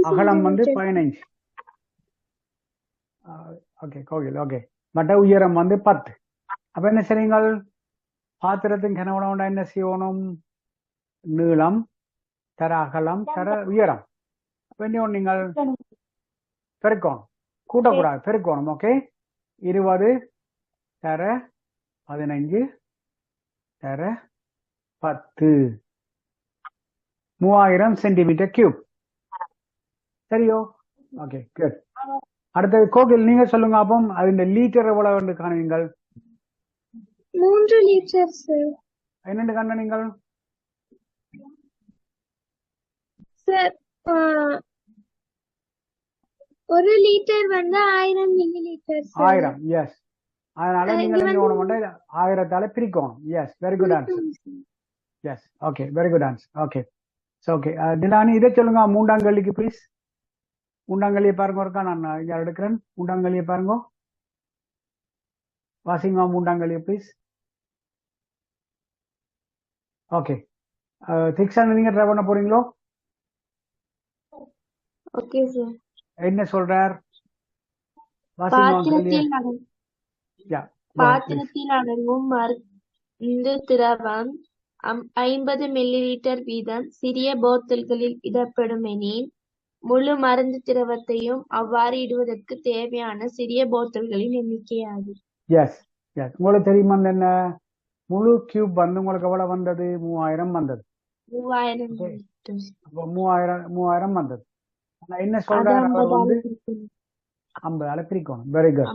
அகலம் 15. Okay Gohil okay. பட் உயரம் 10. அப்ப என்ன செய்யுங்கள்? பாத்திரத்தின் கனவுல கொண்டா என்ன செய்யணும்? நீளம் தர அகலம் தர உயரம். அப்ப என்ன நீங்கள் பெருக்கணும், கூட்டக்கூடாது, பெருக்கணும். ஓகே 20 தர 15 தர 10 3000 சென்டிமீட்டர் கியூப். சரியோ? Okay good. அடுத்தது கோகில் நீங்க சொல்லுங்க. அப்போ அது லீட்டர் எவ்வளவு காணுவீங்கள்? 3 லிட்டர் சார். என்னென்னு காண நீங்கள் sir? 1 litre 1000 millilitre. 1000. Yes. அதனால நீங்கள் என்ன பண்ணணும்? 1000ஆல பிரிக்கணும். Yes, very good answer. Yes, okay, very good answer. Okay okay. Thilani இதை சொல்லுங்க. மூண்டாங்கல்லிக்கு ப்ளீஸ். மூண்டாங்கல்லியை பாருங்க இருக்கா. நான் இங்க எடுக்கிறேன். மூண்டாங்கல்லியை பாருங்க, வாசிங்க மூண்டாங்கல்லியை ப்ளீஸ். ஓகே திக்ஷான் நீங்க ட்ரை பண்ண போறீங்களோ? Okay sir. என்ன சொல்றார்? பாத்திரத்தில் அடங்கும் மருந்து திரவம் 50 மில்லி லிட்டர் வீதம் சிறிய போத்தல்களில் இடப்படும் எனில், முழு மருந்து திரவத்தையும் அவ்வாறு இடுவதற்கு தேவையான சிறிய போத்தல்களின் எண்ணிக்கையாகும். Yes yes. உங்களுக்கு தெரியுமா என்ன முழு கியூப் உங்களுக்கு எவ்வளவு வந்தது? 3000 வந்தது. 3000 வந்தது. என்ன சொல்றாரு? 50 பிரிக்கணும். Very good.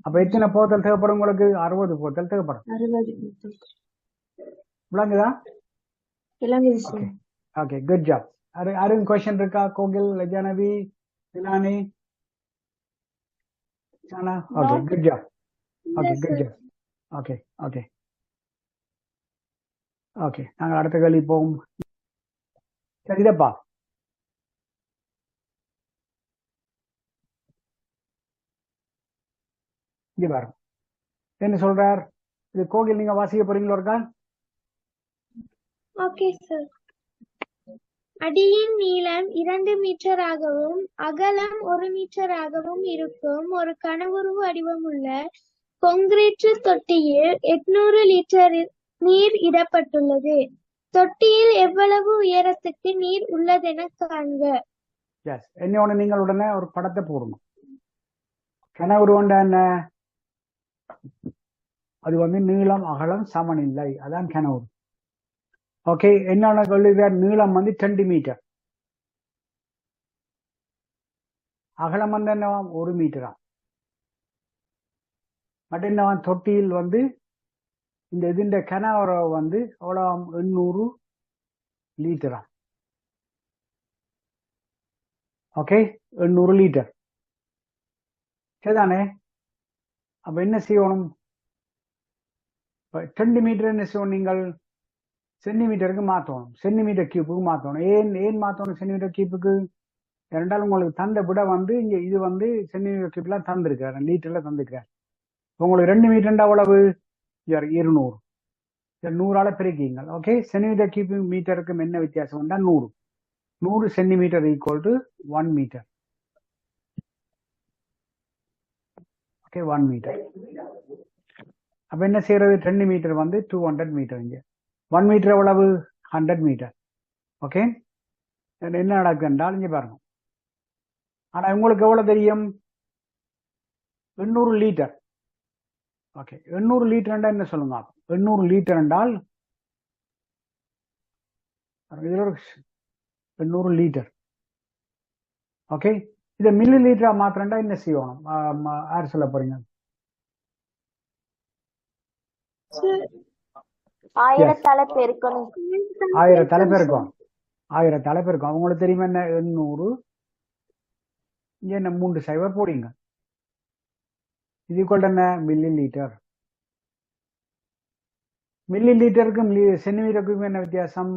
அப்ப எத்தனை போத்தல் தேவைப்படும் உங்களுக்கு? 60 போத்தல் தேவைப்படும். விளங்குதா? Okay good job. Arun question இருக்கா? Kokil, Lajanavi, Dilani, Sana? Okay good job. Okay good job. Okay okay okay. நாங்கள் அடுத்த கேள்வி போவோம். சரி இதப்பா இங்க பாருங்க என்ன சொல்றார். இது கோகில் நீங்க வாசிக்க போறீங்களோ இருக்கா? Okay sir. அடியின் நீளம் 2 மீட்டராகவும் அகலம் 1 மீட்டராகவும் இருக்கும் ஒரு கனவுரு வடிவமுள்ள கொங்கிரீட் தொட்டியில் 800 லிட்டர் நீர் இடப்பட்டுள்ளது. தொட்டியில் எவ்வளவு உயரத்துக்கு நீர் உள்ளதென காண்க. எஸ். என்ன நீங்கள் உடனே ஒரு படத்தை போடணும். கனவுரு என்ன? அது நீளம் அகலம் சமநிலை. அதான் கனவுரு. ஓகே. என்ன சொல்லுகிறார்? நீளம் 2 மீட்டர், அகலம் என்ன 1 மீட்டரா. பட் என்ன தொட்டியில் இந்த இதுண்ட கனவுரு அவ்வளோ 800 லிட்டரா. Okay 800 litre. சரிதானே? அப்ப என்ன செய்யணும்? 2 மீட்டர் என்ன செய்யணும்? நீங்கள் சென்டிமீட்டருக்கு மாற்றணும். சென்டிமீட்டர் கியூப்புக்கு மாற்றணும். ஏன் மாற்றணும் சென்டிமீட்டர் கியூப்புக்கு? இரண்டாலும் உங்களுக்கு தந்த விட இங்க இது சென்டிமீட்டர் கியூப்லாம் தந்திருக்காரு, லிட்டர்ல தந்திருக்காரு. உங்களுக்கு 2 மீட்டர்ண்டா எவ்வளவு? 200. 100ஆல பிரிக்கீங்க. ஓகே. சென்டிமீட்டர் கியூப் மீட்டருக்கும் என்ன வித்தியாசம்? 100. 100 centimetre equal to 1 metre. Okay 1 metre. அப்ப என்ன செய்யறது? 2 மீட்டர் 200 மீட்டர். இங்க 1 மீட்டர் எவ்வளவு? 100 மீட்டர். ஓகே. என்ன நடக்கு என்றால் இங்க பாருங்க. ஆனா உங்களுக்கு எவ்வளவு தெரியும்? 800 லிட்டர். ஓகே 800 லிட்டர் என்ன சொல்லுங்க? 800 லிட்டர் என்றால் இதுல ஒரு 800 லிட்டர். ஓகே, இதை மில்லி லிட்டரா மாத்திரண்டா என்ன செய்யணும்? யார் சொல்ல போறீங்க? சார் 1000 பெருக்கணும். 1000 தலைப்பெருக்கம். 1000 தலைப்பெருக்கம். அவங்களுக்கு தெரியுமா என்ன? 800 இங்க என்ன 3 சைவர் போடுங்க. இது ஈக்குவல் என்ன? Milli litre. மில்லி லிட்டருக்கும் சென்டிமீட்டருக்கும் என்ன வித்தியாசம்?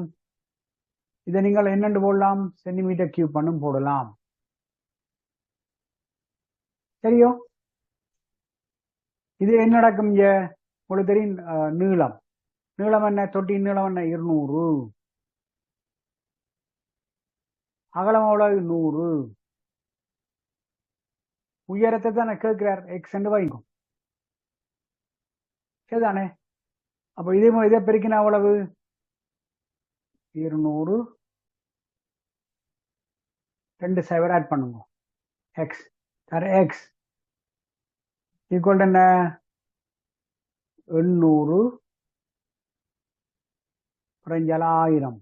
இதை நீங்கள் என்னென்று போடலாம்? சென்டிமீட்டர் கியூப் பண்ணும் போடலாம். சரியோ? இது என்ன நடக்கும்? இங்க உங்களுக்கு தெரியும் நீளம். நீளம் என்ன? தொட்டியின் நீளம் என்ன? 200. அகலம் எவ்வளவு? 100. உயரத்தை தானே கேட்கிறார். எக்ஸ் என்று வைக்கும். சரிதானே? அப்ப இதை பெருக்கினா எவ்வளவு? 200 2 சைவர் ஆட் பண்ணுங்க. எக்ஸ் தர எக்ஸ் ஈக்குவல் என்ன? 800 குறைஞ்சால 1000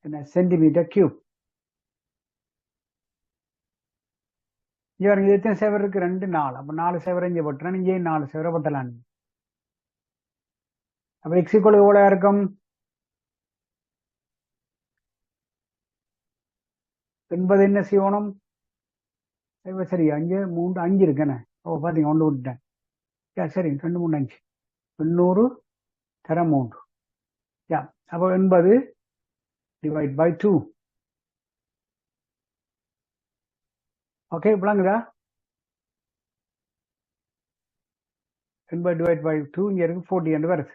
என்ன? Centimetre cube. இது எத்தனை சைவர் இருக்கு? 2 4. அப்ப 4 சைவர் இங்கே போட்டுறேன். இங்கே 4 சைவரை போட்டலாம். அப்ப எக்ஸ் ஈக்குவல் எவ்வளவு இருக்கும்? 80 என்ன செய்யணும்? சரி, 5 3 5 இருக்குண்ணே. ஓ பாத்தீங்க, 1 விட்டுட்டேன். சரி, 2 3 5 800 தர 3. அப்போ 80 டிவைட் பை 2. ஓகே, விளங்குதா? 80 டிவைட் பை 2 இங்க இருக்கு 40 என்று வருது.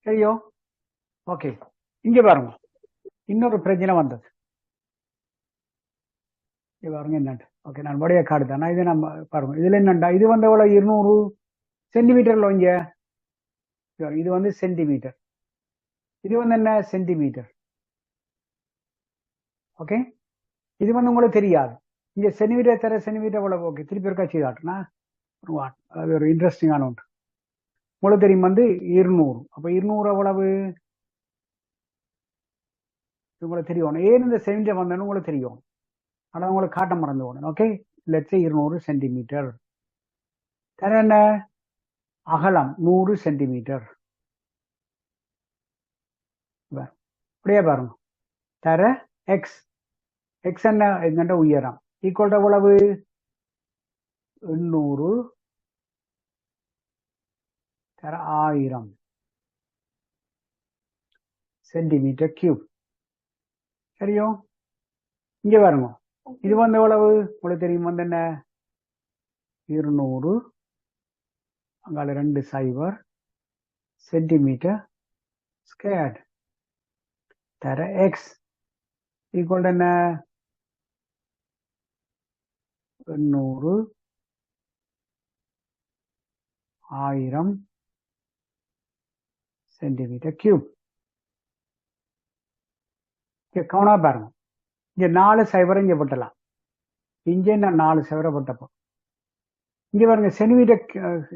சரியோ? ஓகே, இங்க பாருங்க, இன்னொரு பிரச்சனை வந்தது. பாருங்க என்னண்டு. ஓகே, நான் வடைய காடு தானே இது. நம்ம பாருங்க, இதுல என்னண்டா, இது வந்து எவ்வளவு? 200 சென்டிமீட்டர்ல இங்க. இது வந்து சென்டிமீட்டர், இது வந்து என்ன? சென்டிமீட்டர். ஓகே, இது வந்து உங்களுக்கு தெரியாது. இங்க சென்டிமீட்டர் தர சென்டிமீட்டர் எவ்வளவு? ஓகே, திருப்பி இருக்கா செய்தாட்டுனா அது ஒரு இன்ட்ரெஸ்டிங்கான ஒன்று. உங்களுக்கு தெரியும் வந்து 200. அப்ப 200 எவ்வளவு? உங்களுக்கு தெரியும். ஏன் இந்த சென்டிமீட்டர் வந்தேன்னு உங்களுக்கு தெரியும். ஆனா உங்களுக்கு காட்ட மறந்து போகணும். Okay, let's say 200 centimetre. தர என்ன? அகலம் 100 சென்டிமீட்டர். அப்படியே பாருங்க. தர எக்ஸ் எக்ஸ் என்ன? எங்கண்ட உயரம் ஈக்குவல் எவ்வளவு? 800 தர 1000 சென்டிமீட்டர் கியூப். சரியோ? இங்க பாருங்க, இது வந்து எவ்வளவு? உங்களுக்கு தெரியும் வந்து என்ன? 200 அங்கால 2 சைவர் சென்டிமீட்டர் ஸ்கொயர். தர எக்ஸ் ஈக்குவல் என்ன? 800 1000 சென்டிமீட்டர் கியூப். கவனா பாருங்க, இங்க 4 சைவரை இங்க போட்டலாம். இங்கே நான் 4 சைவரை போட்டப்போ இங்க பாருங்க, சென்டிமீட்டர்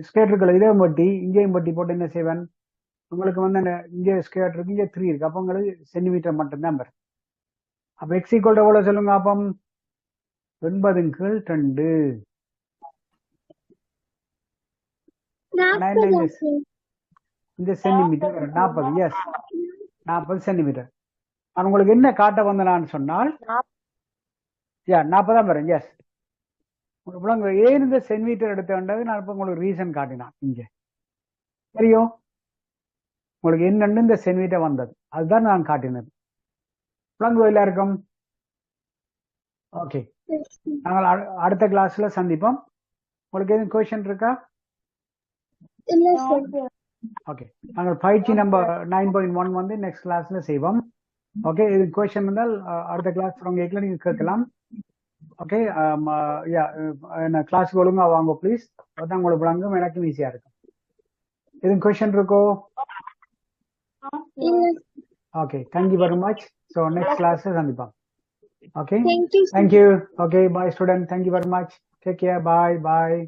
ஸ்கொயர் இருக்குல்ல, இதே பட்டி இங்கேயும் பட்டி போட்டு என்ன செய்வேன்? உங்களுக்கு வந்து இங்கே ஸ்கொயர் இருக்கு, இங்கே 3 இருக்கு. அப்போ உங்களுக்கு சென்டிமீட்டர் மட்டும்தான் வரும். அப்ப எக்ஸ் ஈக்குவல் எவ்வளவு சொல்லுங்க? அப்போ 80/2. இந்த சென்டிமீட்டர் 40. S, 40 centimetre. நான் உங்களுக்கு என்ன காட்ட வந்தேன்னு சொன்னால் 40 வரும். எஸ், உங்களுக்கு ஏன் இந்த சென்டிமீட்டர் எடுத்து வேண்டது நான் இப்ப உங்களுக்கு ரீசன் காட்டினான் இங்க. சரியோ? உங்களுக்கு என்னன்னு இந்த சென்டிமீட்டர் வந்தது, அதுதான் நான் காட்டினது. விளங்கு எல்லாருக்கும்? ஓகே, நாங்கள் அடுத்த கிளாஸ்ல சந்திப்போம். உங்களுக்கு எதுவும் கொஸ்டின் இருக்கா? ஓகே, நாங்கள் பயிற்சி நம்பர் 9.1 வந்து நெக்ஸ்ட் கிளாஸ்ல செய்வோம். ஓகே, இது கொஸ்டின் இருந்தால் அடுத்த கிளாஸ் உங்க நீங்க கேட்கலாம். ஓகே, என்ன கிளாஸுக்கு ஒழுங்கா வாங்க ப்ளீஸ். அதான் உங்களுக்கு விளங்கும், எனக்கும் ஈஸியா இருக்கும். எதுவும் கொஸ்டின் இருக்கோ? Okay, thank you very much. So next கிளாஸ்ல சந்திப்போம். Okay, thank you. Okay, bye student, thank you very much. Take care, bye.